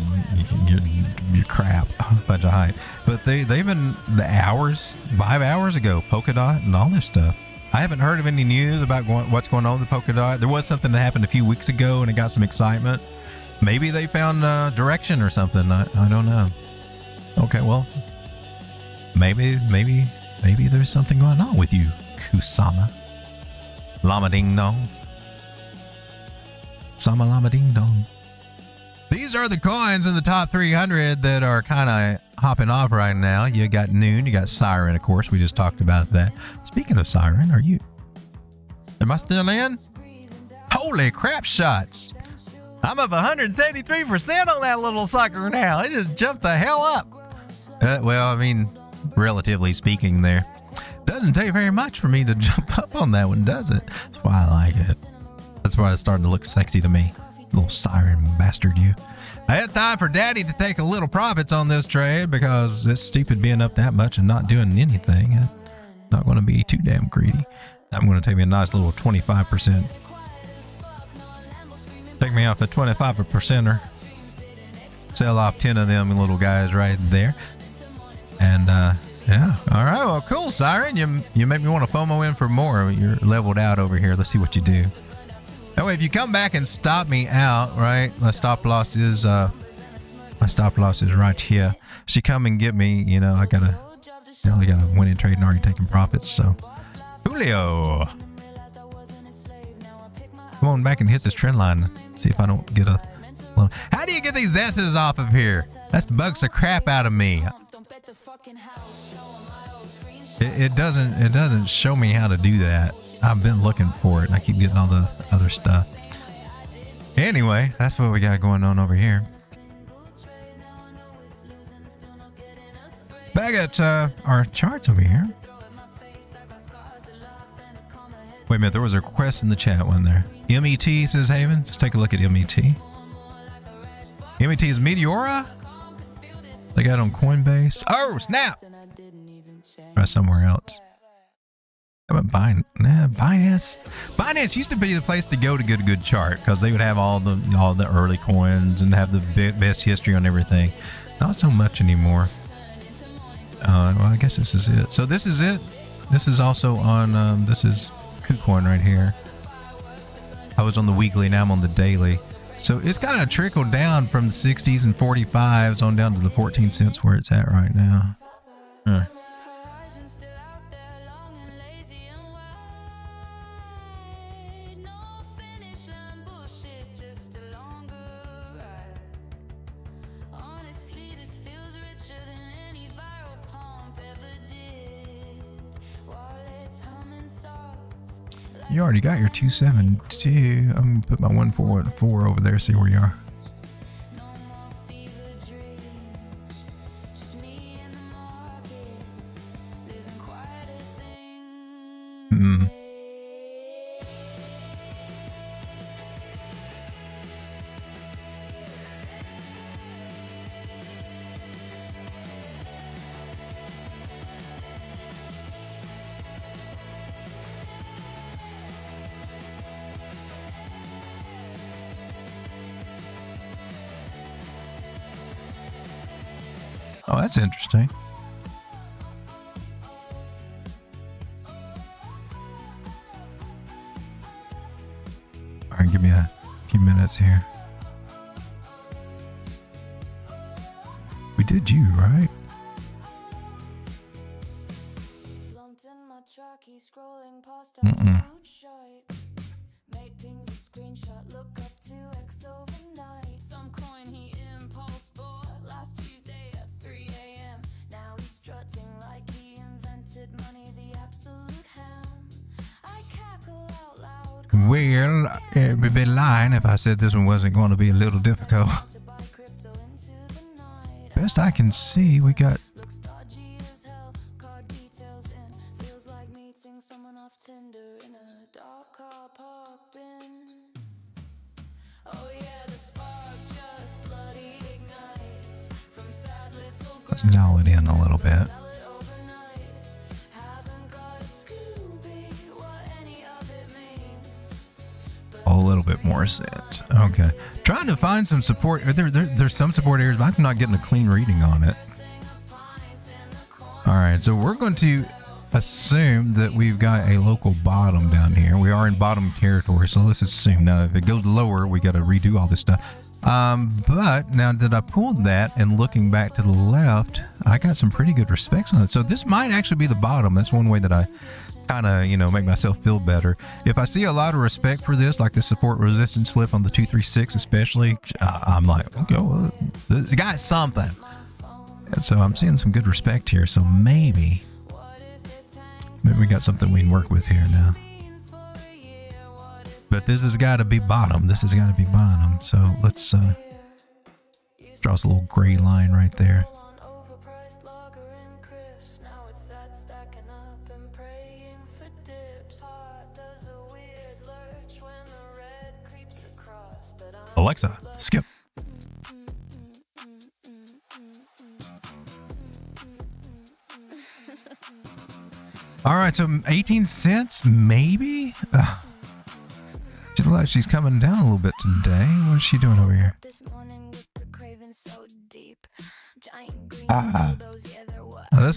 you're crap, bunch of hype. But they've been the hours, 5 hours ago, Polkadot and all this stuff. I haven't heard of any news about what's going on with Polkadot. There was something that happened a few weeks ago and it got some excitement. Maybe they found direction or something. I don't know. Okay, well, maybe there's something going on with you, Kusama. Llama ding dong. Sama llama ding dong. These are the coins in the top 300 that are kind of hopping off right now. You got Noon, you got Siren, of course. We just talked about that. Speaking of Siren, am I still in? Holy crap shots. I'm up 173% on that little sucker now. It just jumped the hell up. Well, I mean, relatively speaking there. Doesn't take very much for me to jump up on that one, does it? That's why I like it. That's why it's starting to look sexy to me. Little Siren bastard you. It's time for Daddy to take a little profits on this trade because it's stupid being up that much and not doing anything. I'm not going to be too damn greedy. I'm going to take me a nice little 25%. Take me off the 25%er. Sell off 10 of them little guys right there. And yeah, all right, well, cool, Siren. You make me want to FOMO in for more. You're leveled out over here. Let's see what you do. That way, if you come back and stop me out, right? My stop loss is right here. If you come and get me, I gotta win in trade and already taking profits. So, Julio, come on back and hit this trend line. See if I don't get a. How do you get these S's off of here? That bugs the crap out of me. It doesn't show me how to do that. I've been looking for it and I keep getting all the other stuff. Anyway, that's what we got going on over here. I got our charts over here. Wait a minute, there was a request in the chat one there. MET says Haven. Let's take a look at MET. MET is Meteora. They got it on Coinbase. Oh, snap! Try somewhere else. How about Binance? Binance used to be the place to go to get a good chart because they would have all the early coins and have the best history on everything. Not so much anymore. Well, I guess this is it. So this is it. This is also on. This is KuCoin right here. I was on the weekly, now I'm on the daily. So it's kind of trickled down from the 60s and 45s on down to the 14 cents where it's at right now. Huh. You already got your 272. I'm gonna put my 144 over there, see where you are. Oh, that's interesting. All right, give me a few minutes here. We did you, right? Mm-mm. Well, it would be lying if I said this one wasn't going to be a little difficult. Best I can see, we got... Let's dial it in a little bit. A little bit more sense. Okay. Trying to find some support. There's some support areas, but I'm not getting a clean reading on it. All right. So we're going to assume that we've got a local bottom down here. We are in bottom territory. So let's assume. Now, if it goes lower, we got to redo all this stuff. But now that I pulled that and looking back to the left, I got some pretty good respects on it. So this might actually be the bottom. That's one way that I kind of, make myself feel better. If I see a lot of respect for this, like the support resistance flip on the 236 especially, I'm like, okay, well, this got something. And so I'm seeing some good respect here. So maybe we got something we can work with here now. But this has got to be bottom. This has got to be bottom. So let's draw us a little gray line right there. Alexa, skip. All right, so 18 cents, maybe? She looks like she's coming down a little bit today. What is she doing over here? This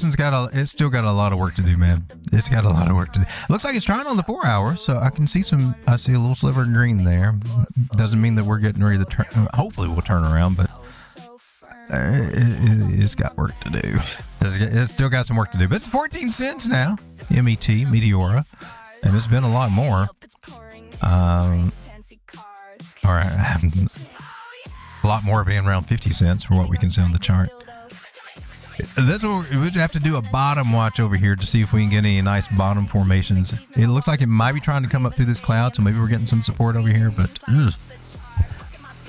one's it's still got a lot of work to do, man. It's got a lot of work to do. Looks like it's trying on the 4 hour, so I can see I see a little sliver of green there. Doesn't mean that we're getting ready to turn. Hopefully we'll turn around, but it's got work to do. It's still got some work to do, but it's 14 cents now. MET, Meteora, and it's been a lot more. All right, a lot more being around 50 cents for what we can see on the chart. That's what we would have to do, a bottom watch over here to see if we can get any nice bottom formations. It looks like it might be trying to come up through this cloud, so maybe we're getting some support over here, but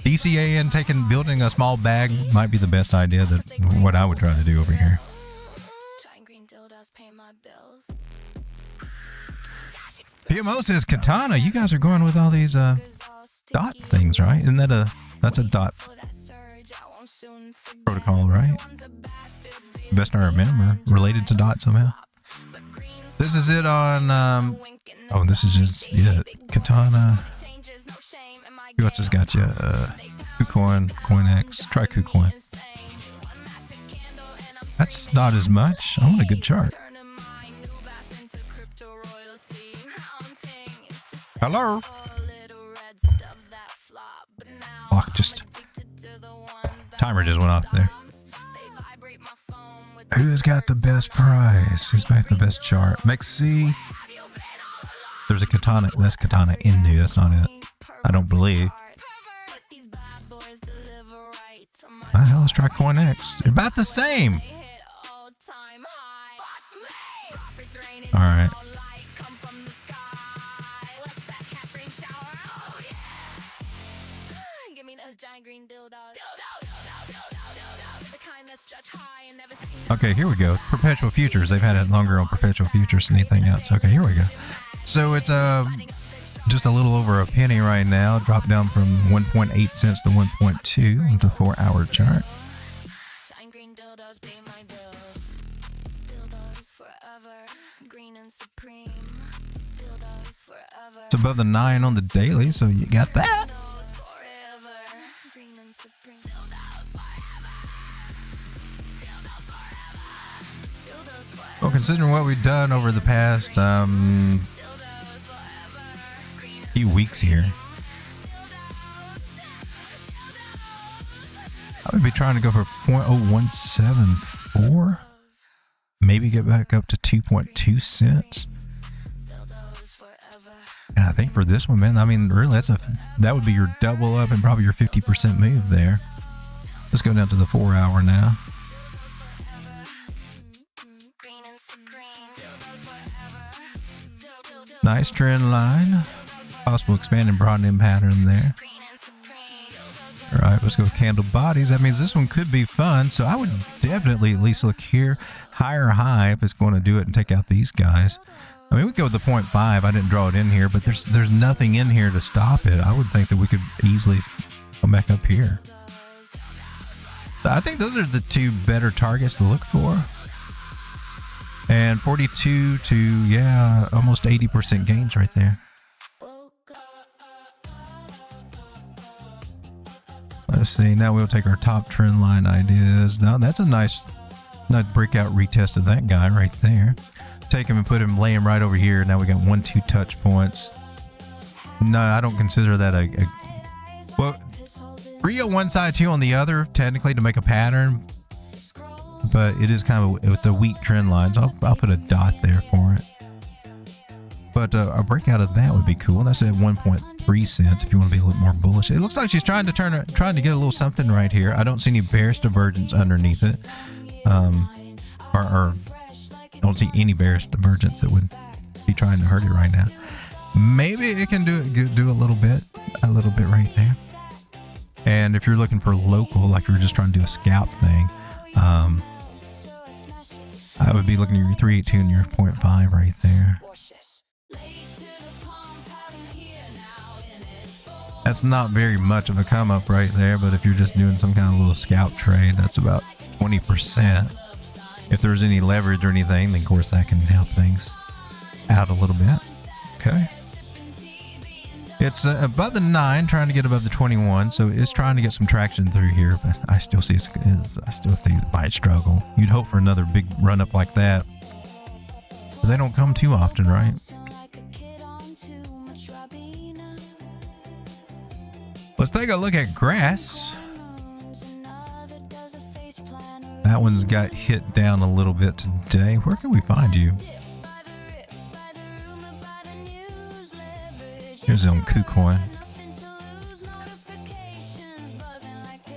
DCAN building a small bag might be the best idea, that what I would try to do over here. PMO says Katana. You guys are going with all these dot things, right? Isn't that that's a dot protocol, right? Best I remember, related to dot somehow. This is it on oh, this is just Katana. Who else has got you? KuCoin, CoinX. Try KuCoin. That's not as much. I want a good chart. Hello. Oh, just timer just went off there. Who's got the best price? Who's got the best chart? Mexi. There's a Katana. That's Katana Inu. That's not it. I don't believe. Well, let's try CoinX. They're about the same. All right. Okay, here we go. Perpetual futures. They've had it longer on perpetual futures than anything else. Okay, here we go. So it's just a little over a penny right now. Dropped down from 1.8 cents to 1.2 into 4-hour chart. It's above the 9 on the daily, so you got that. Well, considering what we've done over the past few weeks here, I would be trying to go for 0.0174, maybe get back up to 2.2 cents. And I think for this one, man, I mean, really, that would be your double up and probably your 50% move there. Let's go down to the 4-hour now. Nice trend line. Possible expand and broadening pattern there. All right, let's go with candle bodies. That means this one could be fun. So I would definitely at least look here. Higher high if it's going to do it and take out these guys. I mean, we go with the 0.5. I didn't draw it in here, but there's nothing in here to stop it. I would think that we could easily come back up here. So I think those are the two better targets to look for. And 42 to, yeah, almost 80% gains right there. Let's see. Now we'll take our top trend line ideas. Now that's a nice breakout retest of that guy right there. Take him and put him, lay him right over here. Now we got 1-2 touch points. No, I don't consider that well, 3 on one side, 2 on the other, technically, to make a pattern. But it is kind of it's a weak trend line, so I'll put a dot there for it. But a breakout of that would be cool. That's at 1.3 cents if you want to be a little more bullish. It looks like she's trying to get a little something right here. I don't see any bearish divergence underneath it, or I don't see any bearish divergence that would be trying to hurt it right now. Maybe it can do a little bit right there. And if you're looking for local, like you're just trying to do a scalp thing, I would be looking at your 382 and your 0.5 right there. That's not very much of a come up right there, but if you're just doing some kind of little scalp trade, that's about 20%. If there's any leverage or anything, then of course that can help things out a little bit. Okay. It's above the 9, trying to get above the 21, so it's trying to get some traction through here, but I still see it might struggle. You'd hope for another big run up like that, but they don't come too often, right? Let's take a look at grass. That one's got hit down a little bit today. Where can we find you? Here's on KuCoin.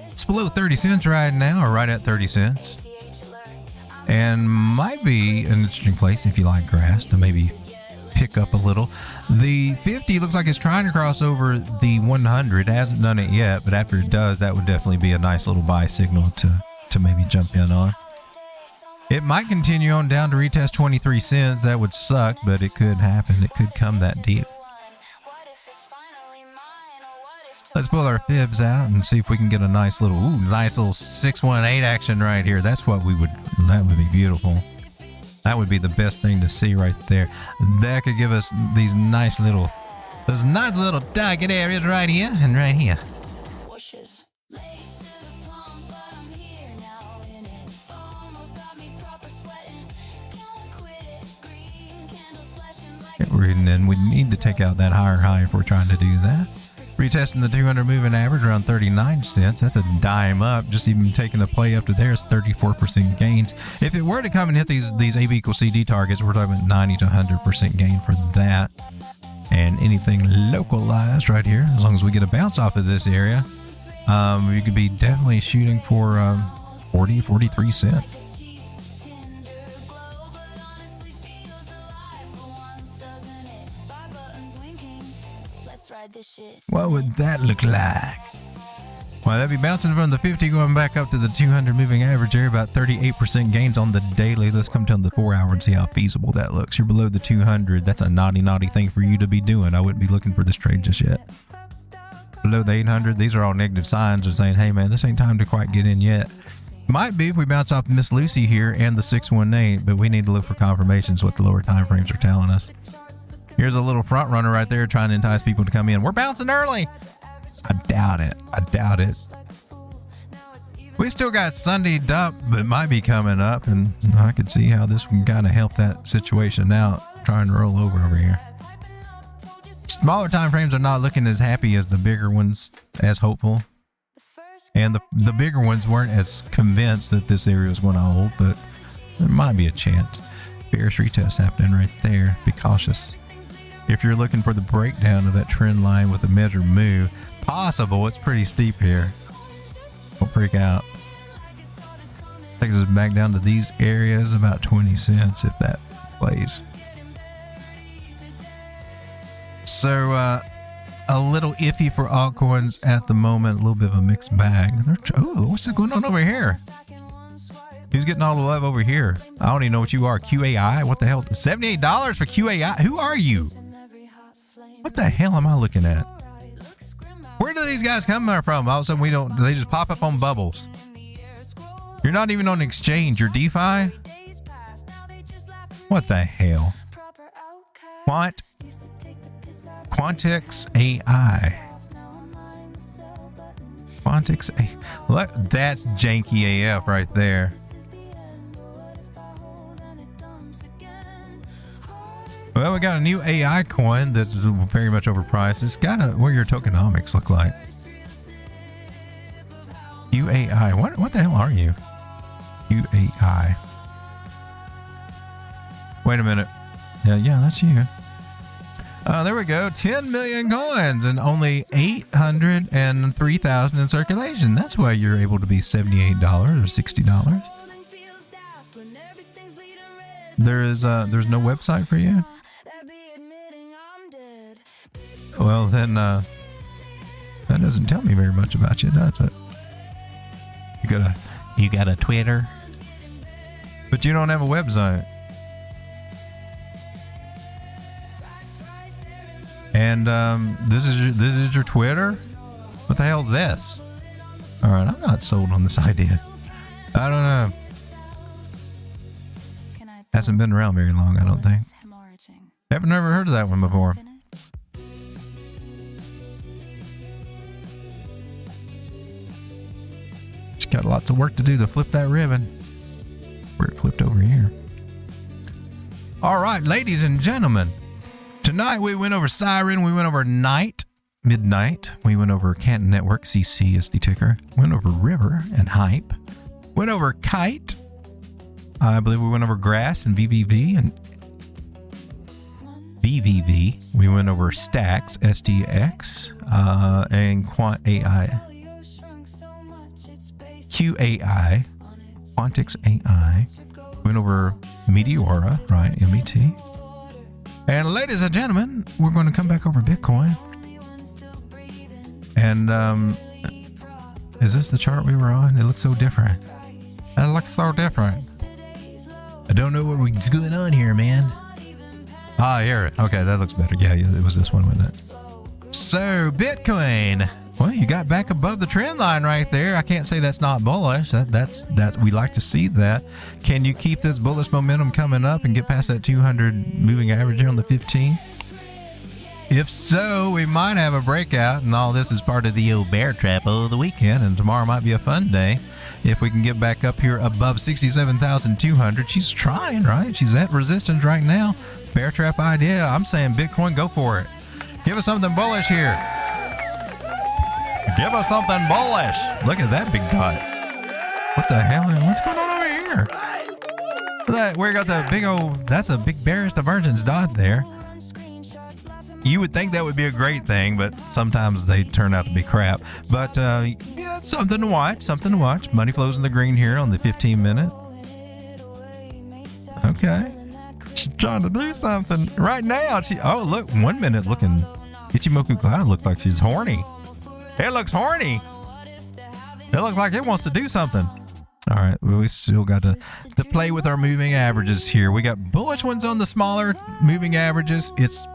It's below 30 cents right now, or right at 30 cents. And might be an interesting place if you like grass to maybe pick up a little. The 50 looks like it's trying to cross over the 100. It hasn't done it yet, but after it does, that would definitely be a nice little buy signal to maybe jump in on. It might continue on down to retest 23 cents. That would suck, but it could happen. It could come that deep. Let's pull our fibs out and see if we can get a nice little 618 action right here. That would be beautiful. That would be the best thing to see right there. That could give us those nice little target areas right here and right here. And then we need to take out that higher high if we're trying to do that. Retesting the 200 moving average around 39 cents. That's a dime up. Just even taking a play up to there is 34% gains. If it were to come and hit these AB equals CD targets, we're talking about 90 to 100% gain for that. And anything localized right here, as long as we get a bounce off of this area, we could be definitely shooting for 43 cents. What would that look like? Well, that'd be bouncing from the 50 going back up to the 200 moving average area, about 38% gains on the daily. Let's come down to the 4 hour and see how feasible that looks. You're below the 200. That's a naughty thing for you to be doing. I wouldn't be looking for this trade just yet. Below the 800, these are all negative signs of saying, hey man, this ain't time to quite get in yet. Might be if we bounce off Miss Lucy here and the 618, but we need to look for confirmations what the lower time frames are telling us. Here's a little front runner right there trying to entice people to come in. We're bouncing early. I doubt it. We still got Sunday dump, but it might be coming up, and I could see how this can kind of help that situation out, trying to roll over here. Smaller time frames are not looking as happy as the bigger ones, as hopeful. And the bigger ones weren't as convinced that this area was going to hold, but there might be a chance. Bearish retest happening right there. Be cautious. If you're looking for the breakdown of that trend line with a measured move, possible. It's pretty steep here. Don't freak out. Takes us back down to these areas, about 20 cents if that plays. So a little iffy for altcoins at the moment. A little bit of a mixed bag. Oh, what's going on over here? Who's getting all the love over here? I don't even know what you are. QAI? What the hell? $78 for QAI? Who are you? What the hell am I looking at? Where do these guys come from? All of a sudden they just pop up on bubbles. You're not even on exchange. You're DeFi? What the hell? Quantix AI. Quantix AI. Look, that's janky AF right there. Well, we got a new AI coin that's very much overpriced. It's got what your tokenomics look like. UAI. What the hell are you? UAI. Wait a minute. Yeah, that's you. There we go. 10 million coins and only 803,000 in circulation. That's why you're able to be $78 or $60. There's no website for you? Well, then that doesn't tell me very much about you, does it? You got a Twitter, but you don't have a website. And this is your Twitter? What the hell's this? All right, I'm not sold on this idea. I don't know. Hasn't been around very long, I don't think. Haven't never heard of that one before. Just got lots of work to do to flip that ribbon. Where it flipped over here. All right, ladies and gentlemen. Tonight we went over SIREN, we went over Midnight, we went over Canton Network, CC is the ticker, went over River and Hype, went over Kite, I believe we went over Grass and VVV and VVV, we went over Stacks, STX, and Quant AI, QAI, Quantix AI, went over Meteora, right, MET. And ladies and gentlemen, we're going to come back over Bitcoin. And is this the chart we were on? It looks so different. It looks so different. don't know what's going on here, man. Ah, here. Okay, that looks better. Yeah, it was this one, wasn't it? So, Bitcoin. Well, you got back above the trend line right there. I can't say that's not bullish. That's we like to see that. Can you keep this bullish momentum coming up and get past that 200 moving average here on the 15? If so, we might have a breakout, and all this is part of the old bear trap of the weekend, and tomorrow might be a fun day. If we can get back up here above 67,200, she's trying, right? She's at resistance right now. Bear trap idea. I'm saying Bitcoin, go for it. Give us something bullish here. Give us something bullish. Look at that big dot. What the hell? What's going on over here? Look at that. We got the big old, that's a big bearish divergence dot there. You would think that would be a great thing, but sometimes they turn out to be crap. But yeah, something to watch, something to watch. Money flows in the green here on the 15-minute. Okay. She's trying to do something right now. Oh, look, 1 minute looking. Ichimoku Cloud looks like she's horny. It looks horny. It looks like it wants to do something. All right, well, we still got to play with our moving averages here. We got bullish ones on the smaller moving averages. It's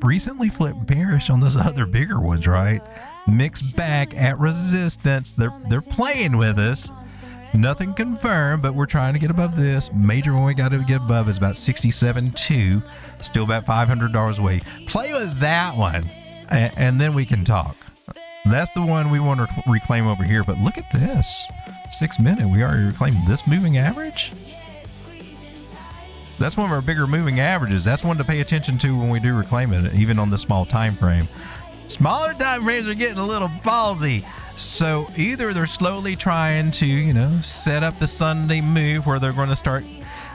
recently flipped bearish on those other bigger ones, right? Mixed back at resistance. They're playing with us. Nothing confirmed, but we're trying to get above this. Major one we got to get above is about 67.2. Still about $500 away. Play with that one, and then we can talk. That's the one we want to reclaim over here. But look at this. 6 minute. We already reclaimed this moving average. That's one of our bigger moving averages. That's one to pay attention to when we do reclaim it, even on the small time frame. Smaller time frames are getting a little ballsy. So either they're slowly trying to, set up the Sunday move where they're going to start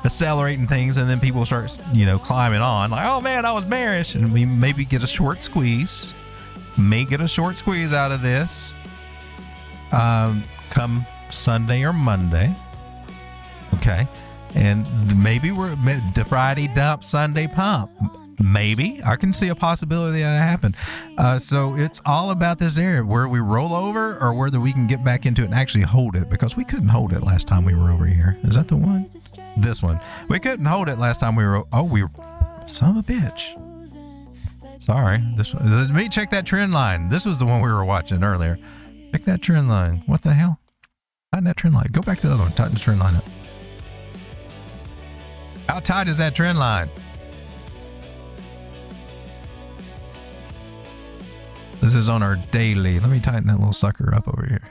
accelerating things, and then people start, climbing on. Like, oh man, I was bearish, and we maybe get a short squeeze. May get a short squeeze out of this. Come Sunday or Monday. Okay. And maybe we're Friday dump, Sunday pump. Maybe. I can see a possibility that happen. So it's all about this area where we roll over or whether we can get back into it and actually hold it, because we couldn't hold it last time we were over here. Is that the one? This one. We couldn't hold it last time we were. Oh, we were. Son of a bitch. Sorry. This one. Let me check that trend line. This was the one we were watching earlier. Check that trend line. What the hell? Tighten that trend line. Go back to the other one. Tighten the trend line up. How tight is that trend line? This is on our daily. Let me tighten that little sucker up over here.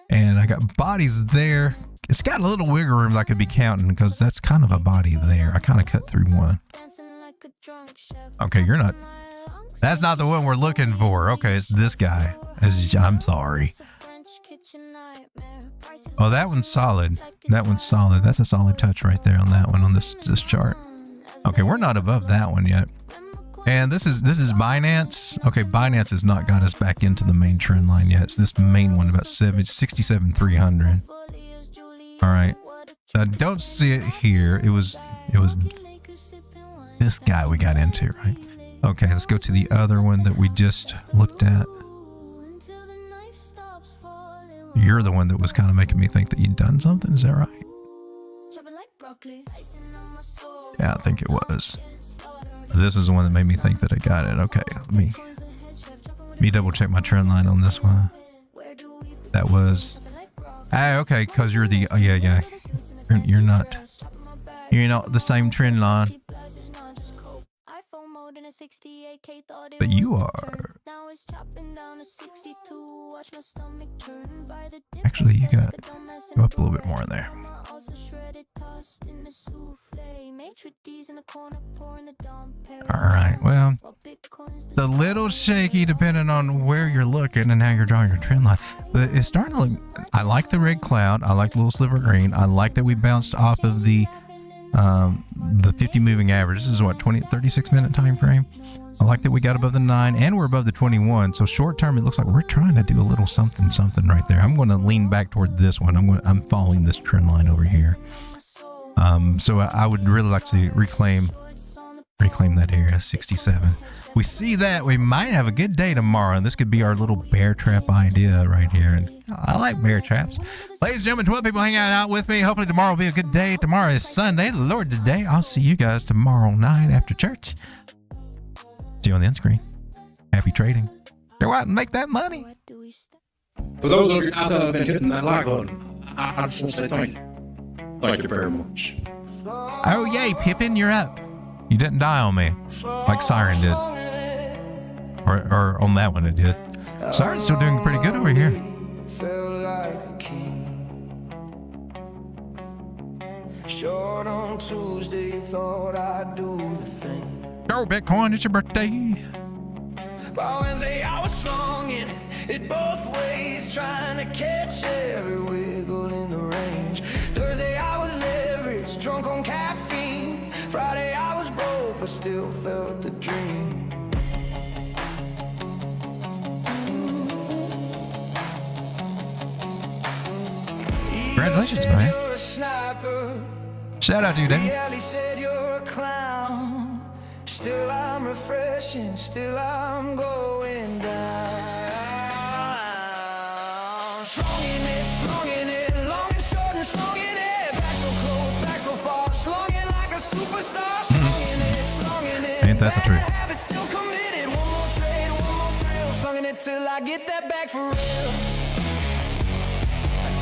And I got bodies there. It's got a little wiggle room that I could be counting, because that's kind of a body there. I kind of cut through one. Okay, you're not. That's not the one we're looking for. Okay, it's this guy. I'm sorry. Oh, that one's solid. That one's solid. That's a solid touch right there on that one on this chart. Okay, we're not above that one yet. And this is Binance. Okay, Binance has not got us back into the main trend line yet. It's this main one about 67,300. All right. So I don't see it here. It was this guy we got into, right? Okay, let's go to the other one that we just looked at. You're the one that was kind of making me think that you'd done something. Is that right? Yeah, I think it was. This is the one that made me think that I got it. Okay, let me double check my trend line on this one. That was, okay, because you're the, yeah. You're not the same trend line. But you are. Actually, you got go up a little bit more in there. All right, well, it's a little shaky depending on where you're looking and how you're drawing your trend line, but it's starting to look, I like the red cloud. I like the little sliver green. I like that we bounced off of the 50 moving average. This is what, 36 minute time frame. I like that we got above the 9 and we're above the 21. So short term, it looks like we're trying to do a little something right there. I'm going to lean back toward this one. I'm following this trend line over here. So I would really like to reclaim Reclaim that area, 67. We see that. We might have a good day tomorrow, and this could be our little bear trap idea right here. And I like bear traps. Ladies and gentlemen, 12 people hanging out with me. Hopefully tomorrow will be a good day. Tomorrow is Sunday, the Lord's Day. I'll see you guys tomorrow night after church. See you on the end screen. Happy trading. Go out and make that money. For those of you out there that have been hitting that like button, I just want to say thank you. Thank you very much. Oh, yay, Pippin, you're up. You didn't die on me like Siren did. Or on that one it did. Siren's still doing pretty good over here. Felt like a king. Short on Tuesday, thought I'd do the thing. Go, Bitcoin, it's your birthday. By Wednesday, I was slunging it both ways, trying to catch every wiggle in the range. Thursday, I was leveraged, drunk on caffeine. Friday, I was broke, but still felt the dream. Congratulations, man. Shout out to you, David. He said you're a clown. Still I'm refreshing, still I'm going down. Slunging it, long and short and slunging it. Back so close, back so far, slunging like a superstar. Slunging it. Ain't that the truth? Habit still committed. One more trade, one more thrill. Slunging it till I get that back for real.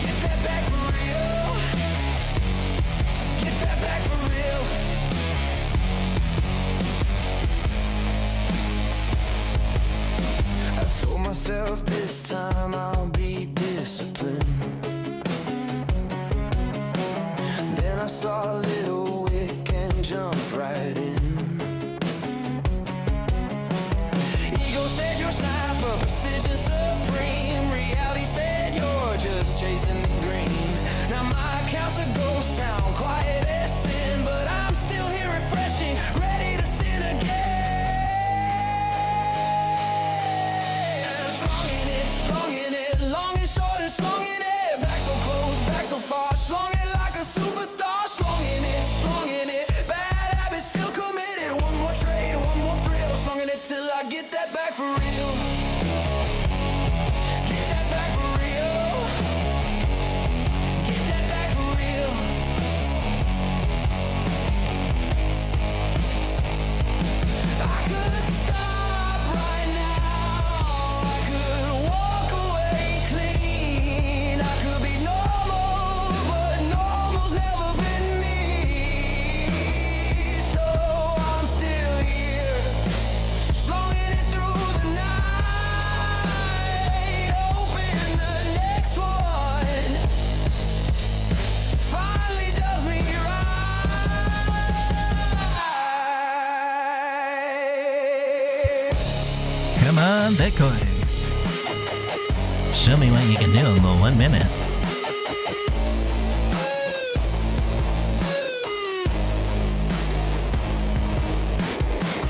Get that back for real. Get that back for real. I told myself this time I'll be disciplined. Then I saw a little wick and jumped right in. Ego said you're sniper, precision supreme. Reality said you're just chasing the green. Now my account's a ghost town, quiet as sin, but I'm still here refreshing, ready to sin again. Slunging it, long and short and slunging it. Back so close, back so far, slunging like a superstar. Slunging it, bad habits still committed. One more trade, one more thrill. Slunging it till I get that back for real. Get that back for real. Get that back for real. I could stop right now. I could walk away clean. I could be normal, but normal's never been me. So I'm still here, slunging it through the night. Hoping the next one finally does me right. Come on, Bitcoin. Show me what you can do in the 1 minute.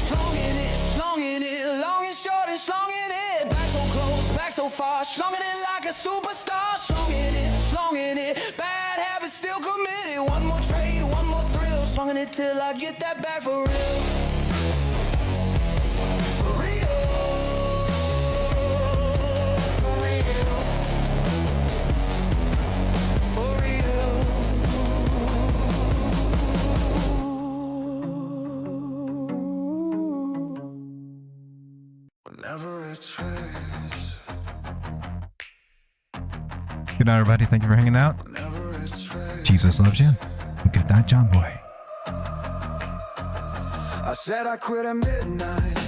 Slunging it, long and short and slunging it. Back so close, back so far, slunging it like a superstar. Slunging it, bad habits still committed. One more trade, one more thrill. Slunging it till I get that back for real. For real. For real. For real. Whenever it trades, Good night, everybody. Thank you for hanging out. whenever it trades. Jesus loves you. Good night, John Boy. I said I quit at midnight.